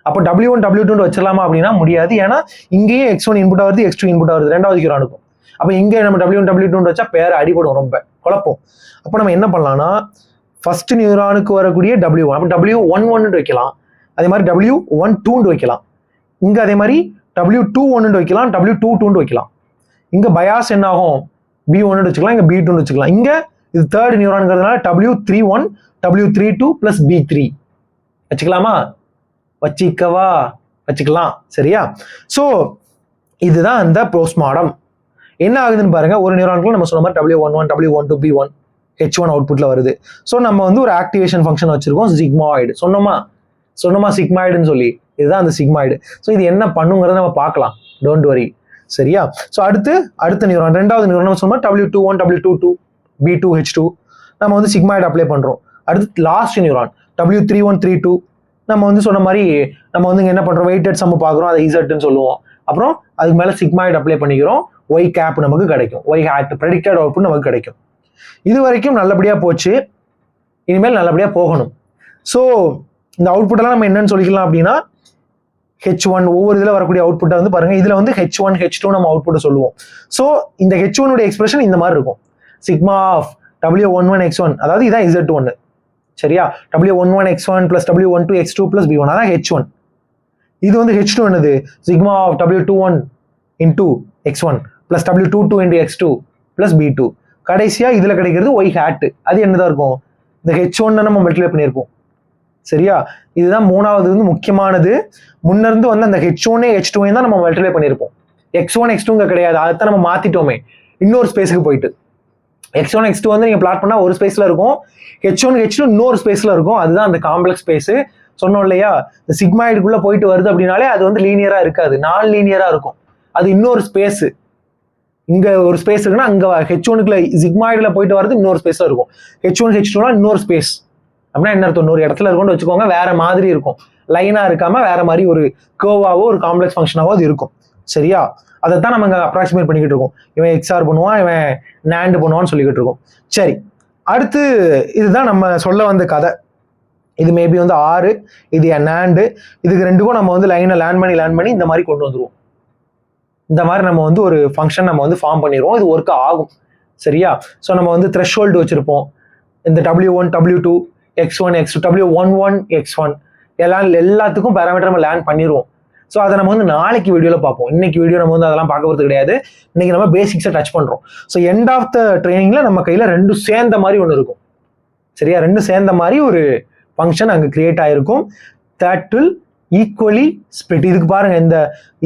அப்போ W1 W2 வச்சிடலாமா அப்படின்னா முடியாது. ஏன்னா இங்கேயும் x1 இன்புட்டா வருது, x2 இன்புட்டா வருது, ரெண்டாவது நியூரானுக்கும். அப்போ இங்க நம்ம W1 W2 வச்சா பேர் அடிபடும், ரொம்ப குழப்பம். அப்போ நம்ம என்ன பண்ணலாம்னா, ஃபர்ஸ்ட் நியூரானுக்கு வரக்கூடிய W1, அப்போ W11 வைக்கலாம். அதே மாதிரி W12 வைக்கலாம். இங்க அதே மாதிரி W21 வைக்கலாம், W22 வைக்கலாம். இங்க பயாஸ் என்ன ஆகும், B1 வச்சுக்கலாம், இங்க B2 வச்சுக்கலாம். இங்க இது third நியூரான்ங்கிறதுனால W31 W32 plus B3 வச்சுக்கலாமா, வச்சுக்கலாம். சரியா? ஸோ இதுதான் அந்த போஸ்ட்மார்டம். என்ன ஆகுதுன்னு பாருங்க. ஒரு நியூரானுக்குள்ள நம்ம சொன்ன மாதிரி W11 W12 B1 H1 அவுட்புட்ல வருது. ஸோ நம்ம வந்து ஒரு ஆக்டிவேஷன் ஃபங்க்ஷன் வச்சிருக்கோம், சிக்மாய்டு. சொன்னோமா சிக்மாய்டுன்னு சொல்லி, இதுதான் அந்த சிக்மாய்டு. ஸோ இது என்ன பண்ணுங்கிறத நம்ம பார்க்கலாம், டோன்ட் வரி. சரியா? ஸோ அடுத்த நியூரான், ரெண்டாவது நியூரான் நம்ம சொன்ன W21 W22 B2 H2 நம்ம வந்து சிக்மாய்டு அப்ளை பண்றோம். அடுத்து லாஸ்ட் நியூரான் W31 32 நம்ம வந்து சொன்ன மாதிரி நம்ம வந்து என்ன பண்றோம், வெயிட்டட் சம் பார்க்குறோம், அதை இசட்னு சொல்லுவோம். அப்புறம் அதுக்கு மேல சிக்மாய்டு அப்ளை பண்ணிக்கிறோம், ஒய் கேப் நமக்கு கிடைக்கும், ஒய் ஹேட் ப்ரெடிக்டட் அவுட்புட் நமக்கு கிடைக்கும். இது வரைக்கும் நல்லபடியா போச்சு, இனிமேல் நல்லபடியா போகணும். ஸோ இந்த அவுட்புட் எல்லாம் நம்ம என்னன்னு சொல்லிக்கலாம் அப்படின்னா, H1 ஒவ்வொரு இதுல வரக்கூடிய அவுட்புட்டை வந்து பாருங்க. இதுல வந்து H1 H2 நம்ம அவுட்புட்டை சொல்லுவோம். ஸோ இந்த H1 உடைய எக்ஸ்பிரஷன் இந்த மாதிரி இருக்கும், சிக்மா ஆஃப் W11 X1, அதாவது இதான் Z1. சரியா? W11 X1 plus W12 X2 plus B1, அதான் H1. இது வந்து H2 என்னது, sigma of W21 into x1 plus w22 into x2 plus b2. கடைசியா இதுல கிடைக்கிறது y hat. அது என்னதான் இருக்கும்? இந்த h1 நம்ம மல்டிப்ளை பண்ணியிருப்போம். சரியா? இதுதான் மூணாவது வந்து முக்கியமானது. முன்னிருந்து வந்து அந்த h1 h2 தான் நம்ம மல்டிப்ளை பண்ணியிருப்போம். x1 x2 கிடையாது, அதைத்தான் நம்ம மாத்திட்டோமே இன்னொரு ஸ்பேஸுக்கு போயிட்டு. x1 x2 வந்து நீங்க பிளாட் பண்ணா ஒரு ஸ்பேஸ்ல இருக்கும், h1 h2 இன்னொரு ஸ்பேஸ்ல இருக்கும். அதுதான் அந்த காம்ப்ளெக்ஸ் ஸ்பேஸ். சொன்னோம் இல்லையா, இந்த சிக்மாய்டுக்குள்ள போயிட்டு வருது அப்படின்னாலே அது வந்து லீனியரா இருக்காது, நான் லீனியரா இருக்கும். அது இன்னொரு ஸ்பேஸ். இங்க ஒரு ஸ்பேஸ் இருக்குன்னா அங்க h1க்குள்ள சிக்மாய்டுல போயிட்டு வரது இன்னொரு ஸ்பேஸ்ல இருக்கும். h1 h2னா இன்னொரு ஸ்பேஸ். அப்படின்னா என்ன அர்த்தம்? இன்னொரு இடத்துல இருக்கும்னு வச்சுக்கோங்க, வேற மாதிரி இருக்கும், லைனா இருக்காம வேற மாதிரி ஒரு கர்வாவோ ஒரு காம்ப்ளெக்ஸ் ஃபங்க்ஷனாவோ அது இருக்கும். சரியா? அதைத்தான் நம்ம இங்க அப்ராக்சிமேட் பண்ணிக்கிட்டு இருக்கோம். இவன் XOR பண்ணுவான், இவன் NAND பண்ணுவான்னு சொல்லிக்கிட்டு இருக்கோம். சரி, அடுத்து இதுதான் நம்ம சொல்ல வந்த கதை. இது மேபி வந்து 6, இது NAND. இதுக்கு ரெண்டுக்கும் நம்ம வந்து லைனை லேண்ட் பண்ணி இந்த மாதிரி கொண்டு வந்துருவோம். இந்த மாதிரி நம்ம வந்து ஒரு ஃபங்க்ஷன் நம்ம வந்து ஃபார்ம் பண்ணிடுவோம். இது ஒர்க் ஆகும். சரியா? ஸோ நம்ம வந்து த்ரெஷ்ஹோல்டு வச்சிருப்போம். இந்த W1 W2 x1 x2 W11 x1 எல்லாத்துக்கும் பேராமீட்டர் நம்ம லேண்ட் பண்ணிடுவோம். ஸோ அதை நம்ம வந்து நாளைக்கு வீடியோவில் பார்ப்போம். இன்னைக்கு வீடியோ நம்ம வந்து அதெல்லாம் பார்க்க போகிறது கிடையாது. இன்னைக்கு நம்ம பேசிக்ஸை டச் பண்ணுறோம். ஸோ எண்ட் ஆஃப் த ட்ரைனிங்ல நம்ம கையில் ரெண்டும் சேர்ந்த மாதிரி ஒன்று இருக்கும். சரியா? ரெண்டும் சேர்ந்த மாதிரி ஒரு ஃபங்க்ஷன் அங்கே கிரியேட் ஆயிருக்கும். That will equally split. இதுக்கு பாருங்க,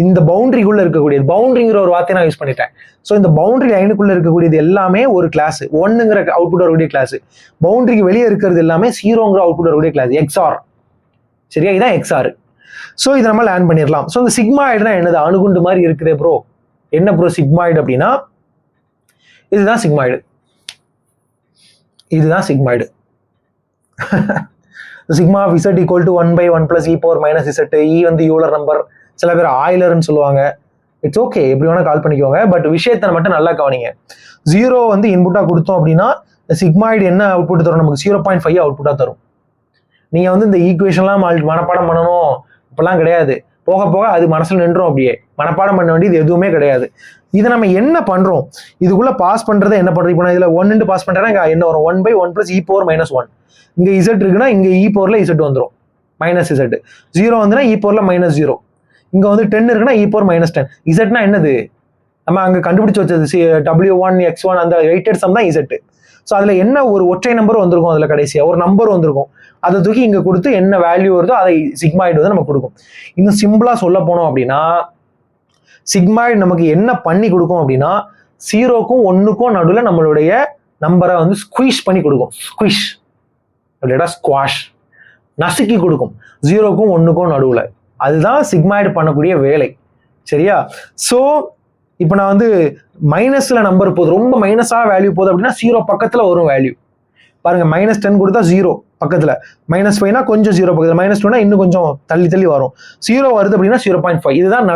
இந்த பவுண்டரிக்குள்ள இருக்கக்கூடியது, பவுண்டரிங்கிற ஒரு வார்த்தையை நான் யூஸ் பண்ணிட்டேன். ஸோ இந்த பவுண்டரி லைனுக்குள்ள இருக்கக்கூடியது எல்லாமே ஒரு கிளாஸ், 1ங்கிற அவுட்புட் வரக்கூடிய கிளாஸ். பவுண்டரிக்கு வெளியே இருக்கிறது எல்லாமே 0ங்கிற அவுட்புட் வரக்கூடிய கிளாஸ், XOR. சரியா? இதான் XOR. ஸோ இதை நம்ம லேண்ட் பண்ணிடலாம். ஸோ இந்த சிக்மாய்டுனா என்னது? அணுகுண்டு மாதிரி இருக்குதே ப்ரோ. என்ன ப்ரோ சிக்மாய்டு அப்படின்னா? இதுதான் சிக்மாய்டு. இதுதான் sigmoid. Sigma of z equal to 1/1 + e power minus z. E வந்து யூலர் நம்பர், சில பேர் ஆயிலர்னு சொல்லுவாங்க. இட்ஸ் ஓகே, எப்படி வேணா கால் பண்ணிக்கோங்க. பட் விஷயத்தை மட்டும் நல்லா கவனிங்க. 0 வந்து இன்புட்டா கொடுத்தோம் அப்படின்னா சிக்மாய்டு என்ன அவுட்புட் தரும்? நமக்கு 0.5 அவுட்புட்டா தரும். நீங்க வந்து இந்த ஈக்குவேஷன்லாம் மனப்பாடம் பண்ணணும் இப்பெல்லாம் கிடையாது. போக போக அது மனசுல நின்றும். அப்படியே மனப்பாடம் பண்ண வேண்டியது எதுவுமே கிடையாது. இதை நம்ம என்ன பண்றோம்? இதுக்குள்ள பாஸ் பண்றதை என்ன பண்றோம்? இப்போ நான் இதுல 1 பாஸ் பண்றேன்னா இங்க என்ன வரும்? 1/1 + e பவர் -1. இங்க z இருக்குன்னா இங்க e பவர்ல z வந்துடும், -z. 0 வந்துன்னா e பவர்ல -0. இங்க வந்து 10 இருக்குன்னா e பவர் -10. zனா என்னது? நம்ம அங்க கண்டுபிடிச்சு வச்சது W1 x1 அந்த வெயிட்டட் சம் தான் z. ஸோ அதுல என்ன ஒரு ஒற்றை நம்பர் வந்திருக்கும், அதுல கடைசியா ஒரு நம்பர் வந்திருக்கும். அதை தூக்கி இங்க கொடுத்து என்ன வேல்யூ வருதோ அதை சிக்மாய்டு வந்து நமக்கு கொடுக்கும். இன்னும் சிம்பிளா சொல்ல போனோம் அப்படின்னா, சிக்மாய்டு நமக்கு என்ன பண்ணி கொடுக்கும் அப்படின்னா, 0க்கும் 1க்கும் நடுவில் நம்மளுடைய நம்பரை வந்து ஸ்குவீஷ் பண்ணி கொடுக்கும். ஸ்குவீஷ் அப்படின்னா ஸ்குவாஷ், நசுக்கி கொடுக்கும் 0க்கும் 1க்கும் நடுவில். அதுதான் சிக்மாய்டு பண்ணக்கூடிய வேலை. சரியா? ஸோ இப்போ நான் வந்து மைனஸ்ல நம்பர் போகுது, ரொம்ப மைனஸா வேல்யூ போகுது அப்படின்னா 0 பக்கத்துல வரும் வேல்யூ. பாருங்க, -10 கொடுத்தா 0 பக்கத்துல, -5னா கொஞ்சம் 0 பக்கத்துல, -2னா இன்னும் கொஞ்சம் தள்ளி தள்ளி வரும். 0 வருது அப்படின்னா 0.5. இதுதான்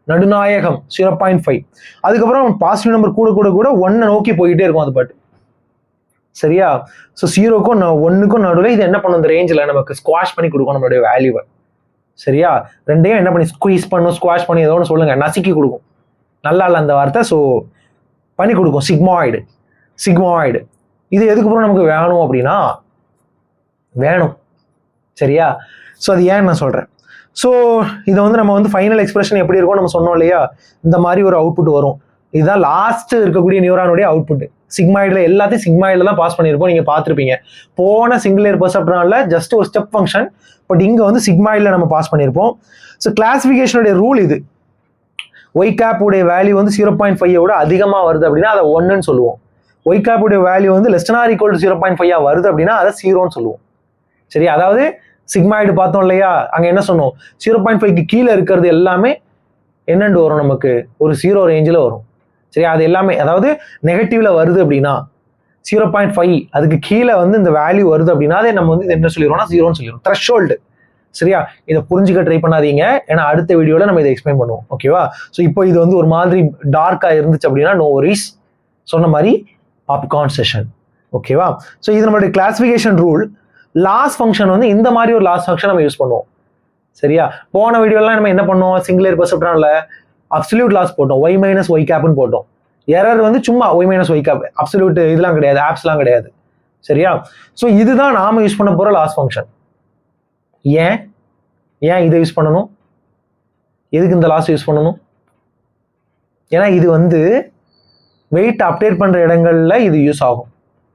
நடுநாயகம் 0.5. அதுக்கப்புறம் பாசிட்டிவ் நம்பர் கூட கூட கூட 1 நோக்கி போயிட்டே இருக்கும் அது பாட்டு. சரியா? ஸோ 0க்கும் 1க்கும் நடுவில் இது என்ன பண்ணும்? இந்த ரேஞ்சில் நமக்கு ஸ்குவாஷ் பண்ணி கொடுக்கும் நம்மளுடைய வேல்யூவை. சரியா? ரெண்டையும் என்ன பண்ணி ஸ்குவீஸ் பண்ணும், ஸ்குவாஷ் பண்ணி ஏதோ ஒன்று சொல்லுங்க, நசுக்கி கொடுக்கும். நல்லா இல்லை அந்த வார்த்தை. ஸோ பண்ணி கொடுக்கும் சிக்மாய்டு. இது எதுக்கு அப்புறம் நமக்கு வேணும் அப்படின்னா வேணும். சரியா? ஸோ அது ஏன் நான் சொல்றேன். ஸோ இதை வந்து நம்ம வந்து ஃபைனல் எக்ஸ்பிரஷன் எப்படி இருக்கும் நம்ம சொன்னோம் இல்லையா? இந்த மாதிரி ஒரு அவுட்புட் வரும். இதுதான் லாஸ்ட் இருக்கக்கூடிய நியூரானுடைய அவுட்புட். சிக்மாய்டுல எல்லாத்தையும் சிக்மாய்டுல தான் பாஸ் பண்ணியிருப்போம், நீங்க பார்த்துருப்பீங்க. போன சிங்கிள் லேயர் பெர்செப்ட்ரான்ல ஜஸ்ட் ஒரு ஸ்டெப் ஃபங்க்ஷன், பட் இங்க வந்து சிக்மாய்டுல நம்ம பாஸ் பண்ணியிருப்போம். ஸோ கிளாசிஃபிகேஷனுடைய ரூல் இது. ஒய் கேப் உடைய வேல்யூ வந்து 0.5 விட அதிகமா வருது அப்படின்னா அதை 1ன்னு சொல்லுவோம். ஒய் கேப் உடைய வேல்யூ வந்து less than or equal to 0.5 வருது அப்படின்னா அதை 0ன்னு சொல்லுவோம். சரி, அதாவது சிக்மாய்டு பார்த்தோம் இல்லையா? அங்க என்ன சொன்னோம்? 0.5க்கு கீழே இருக்கிறது எல்லாமே என்னண்டு வரும்? நமக்கு ஒரு 0 ரேஞ்சில் வரும். சரி, அது எல்லாமே அதாவது நெகட்டிவ்ல வருது அப்படின்னா 0.5 அதுக்கு கீழே வந்து இந்த வேல்யூ வருது அப்படின்னா அதை நம்ம வந்து என்ன சொல்லிடுவோம்னா 0ன்னு சொல்லிடுவோம். த்ரெஷ்ஹோல்டு. சரியா? இதை புரிஞ்சுக்க ட்ரை பண்ணாதீங்க, ஏன்னா அடுத்த வீடியோல நம்ம இதை எக்ஸ்பிளைன் பண்ணுவோம். ஓகேவா? ஸோ இப்போ இது வந்து ஒரு மாதிரி டார்க்கா இருந்துச்சு அப்படின்னா நோ வரிஸ், சொன்ன மாதிரி பாப்கார்ன் செஷன். ஓகேவா? ஸோ இது நம்மளுடைய கிளாசிஃபிகேஷன் ரூல். லாஸ் ஃபங்க்ஷன் வந்து இந்த மாதிரி ஒரு லாஸ் ஃபங்க்ஷன் நம்ம யூஸ் பண்ணுவோம். சரியா? போன வீடியோலாம் நம்ம என்ன பண்ணோம்? சிங்கிள் லேயர் பெர்செப்ட்ரான்ல அப்சல்யூட் லாஸ் போட்டோம், y - y கேப்னு போட்டோம். எரர் வந்து சும்மா y - y கேப், அப்சல்யூட் இதெல்லாம் கிடையாது, ஆப்ஸ்லாம் கிடையாது. சரியா? ஸோ இதுதான் நாம யூஸ் பண்ண போற லாஸ் ஃபங்க்ஷன். ஏன் இதை யூஸ் பண்ணணும்? எதுக்கு இந்த லாஸ் யூஸ் பண்ணணும்? ஏன்னா இது வந்து வெயிட் அப்டேட் பண்ற இடங்கள்ல இது யூஸ் ஆகும்.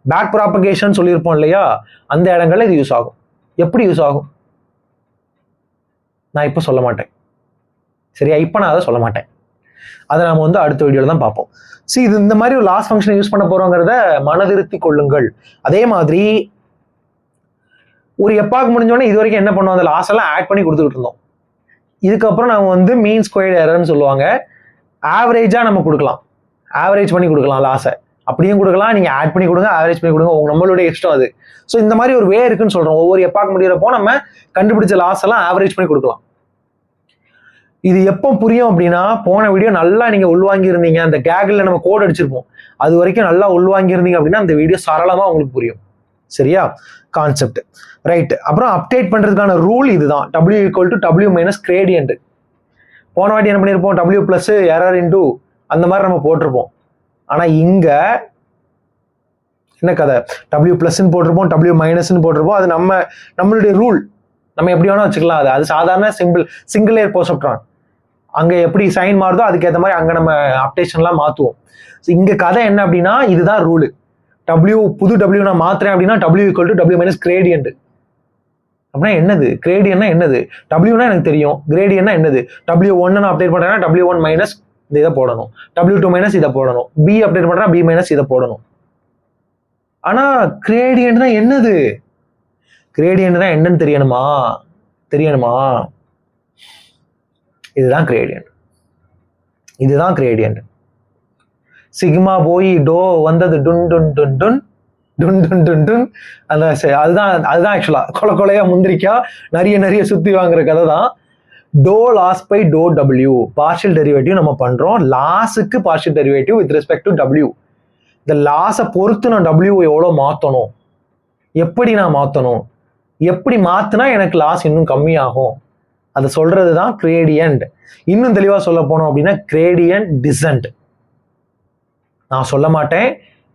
பேக் ப்ராபகேஷன் சொல்லியிருப்போம் இல்லையா, அந்த இடங்கள்ல இது யூஸ் ஆகும். எப்படி யூஸ் ஆகும் நான் இப்போ சொல்ல மாட்டேன். சரியா, இப்போ நான் அதை சொல்ல மாட்டேன். அதை நாம வந்து அடுத்த வீடியோல தான் பார்ப்போம். சரி, இது இந்த மாதிரி ஒரு லாஸ் ஃபங்க்ஷனை யூஸ் பண்ண போறோங்கிறத மனதிருத்தி கொள்ளுங்கள். அதே மாதிரி ஒரு எப்பாக்கு முடிஞ்சோடனே இது வரைக்கும் என்ன பண்ணுவோம், அந்த லாஸ் எல்லாம் ஆட் பண்ணி கொடுத்துக்கிட்டு இருந்தோம். இதுக்கப்புறம் நம்ம வந்து மீன் ஸ்கொயர்டு எரர்னு சொல்லுவாங்க. ஆவரேஜா நம்ம கொடுக்கலாம், ஆவரேஜ் பண்ணி கொடுக்கலாம் லாஸை. அப்படியும் கொடுக்கலாம், நீங்க ஆட் பண்ணி கொடுங்க, ஆவரேஜ் பண்ணி கொடுங்க, நம்மளுடைய இஷ்டம் அது. ஸோ இந்த மாதிரி ஒரு வே இருக்குன்னு சொல்றோம். ஒவ்வொரு எப்பாக்கு முடிகிறப்போ நம்ம கண்டுபிடிச்ச லாஸ் எல்லாம் ஆவரேஜ் பண்ணி கொடுக்கலாம். இது எப்போ புரியும் அப்படின்னா, போன வீடியோ நல்லா நீங்க உள்வாங்கி இருந்தீங்க, அந்த கேக்ல நம்ம கோட் அடிச்சிருப்போம், அது வரைக்கும் நல்லா உள்வாங்கி இருந்தீங்க அப்படின்னா அந்த வீடியோ சரளமா உங்களுக்கு புரியும். சரியா, கான்செப்ட் ரைட். அப்புறம் அப்டேட் பண்றதுக்கான ரூல் இதுதான், W = W - gradient. போன வாட்டி என்ன பண்ணியிருப்போம், W + எரர் இன்டூ அந்த மாதிரி நம்ம போட்டிருப்போம். ஆனா இங்க என்ன கதை, W+ போட்டிருப்போம், W- போட்டிருப்போம். அது நம்மளுடைய ரூல், நம்ம எப்படி வேணா வச்சுக்கலாம். அது சாதாரண சிங்கிள் லேயர் பெர்செப்ட்ரான். அங்க எப்படி சைன் மாறுதோ அதுக்கேற்ற மாதிரி அங்க நம்ம அப்டேஷன்லாம் மாத்துவோம். இங்க கதை என்ன அப்படின்னா, இதுதான் ரூல். புது W நான் மாத்துறேன் அப்படின்னா W = W - gradient. அப்படின்னா என்னது, கிரேடியன்னா என்னது, Wனா எனக்கு தெரியும், கிரேடியன்னா என்னது, W1 நான் அப்டேட் பண்றேன்னா W1- இதை போடணும், W2- இதை போடணும், B அப்டேட் பண்றேன்னா B- இதை போடணும். ஆனா கிரேடியன்ட் தான் என்னது, கிரேடியன்ட் தான் என்னன்னு தெரியணுமா? இதுதான் கிரேடியன்ட், இதுதான் கிரேடியன்ட். சிக்மா போய் டோ வந்தது டுன் டுன் டுன் டுன் டுன் டுன் டுன் டுன். அதுதான் ஆக்சுவலா கொலையா முந்திரிக்கா நிறைய சுத்தி வாங்குற கதை தான். டோ லாஸ் பை டோ W பார்ஷியல் டெரிவேட்டிவ் நம்ம பண்றோம். லாஸுக்கு partial derivative with respect to W. இந்த லாஸை பொறுத்து நான் W எவ்வளோ மாற்றணும், எப்படி நான் மாற்றணும், எப்படி மாற்றினா எனக்கு லாஸ் இன்னும் கம்மியாகும், அதை சொல்றது தான் கிரேடியன்ட். இன்னும் தெளிவாக சொல்ல போனோம் அப்படின்னா கிரேடியன்ட் டிசன்ட். நான் சொல்ல மாட்டேன்,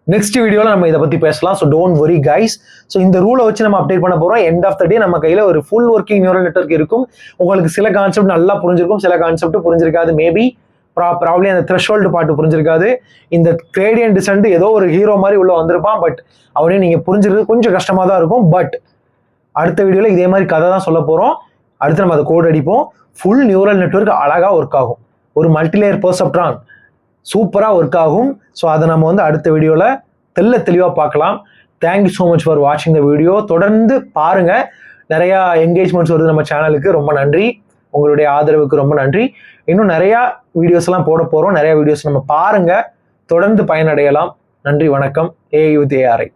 நெக்ஸ்ட் வீடியோவில் நம்ம இதை பற்றி பேசலாம். So don't worry guys. So இந்த ரூலை வச்சு நம்ம அப்டேட் பண்ண போகிறோம். எண்ட் ஆஃப் த டே நம்ம கையில் ஒரு ஃபுல் ஒர்க்கிங் நியூரல் நெட்வொர்க் இருக்கும். உங்களுக்கு சில கான்செப்ட் நல்லா புரிஞ்சிருக்கும், சில கான்செப்ட் புரிஞ்சிருக்காது. மேபி ப்ராப்ளி அந்த த்ரெஷ்ஹோல்டு பாட்டு புரிஞ்சிருக்காது. இந்த கிரேடியன்ட் டிசன்ட் ஏதோ ஒரு ஹீரோ மாதிரி உள்ள வந்திருப்பான், பட் அவனையும் நீங்கள் புரிஞ்சிருக்கிறது கொஞ்சம் கஷ்டமாக தான் இருக்கும். பட் அடுத்த வீடியோவில் இதே மாதிரி கதை தான் சொல்ல போகிறோம். அடுத்து நம்ம அதை கோட் அடிப்போம். ஃபுல் நியூரல் நெட்வொர்க் அழகாக ஒர்க் ஆகும், ஒரு மல்டிலேயர் பெர்செப்ட்ரான் சூப்பராக ஒர்க் ஆகும். ஸோ அதை நம்ம வந்து அடுத்த வீடியோவில் தெளிவாக பார்க்கலாம். தேங்க்யூ ஸோ மச் ஃபார் வாட்சிங் த வீடியோ. தொடர்ந்து பாருங்க, நிறையா என்கேஜ்மெண்ட்ஸ் வருது நம்ம சேனலுக்கு. ரொம்ப நன்றி, உங்களுடைய ஆதரவுக்கு ரொம்ப நன்றி. இன்னும் நிறையா வீடியோஸ் எல்லாம் போட போகிறோம். நிறைய வீடியோஸ் நம்ம பாருங்க, தொடர்ந்து பயனடையலாம். நன்றி, வணக்கம். AU with ARI.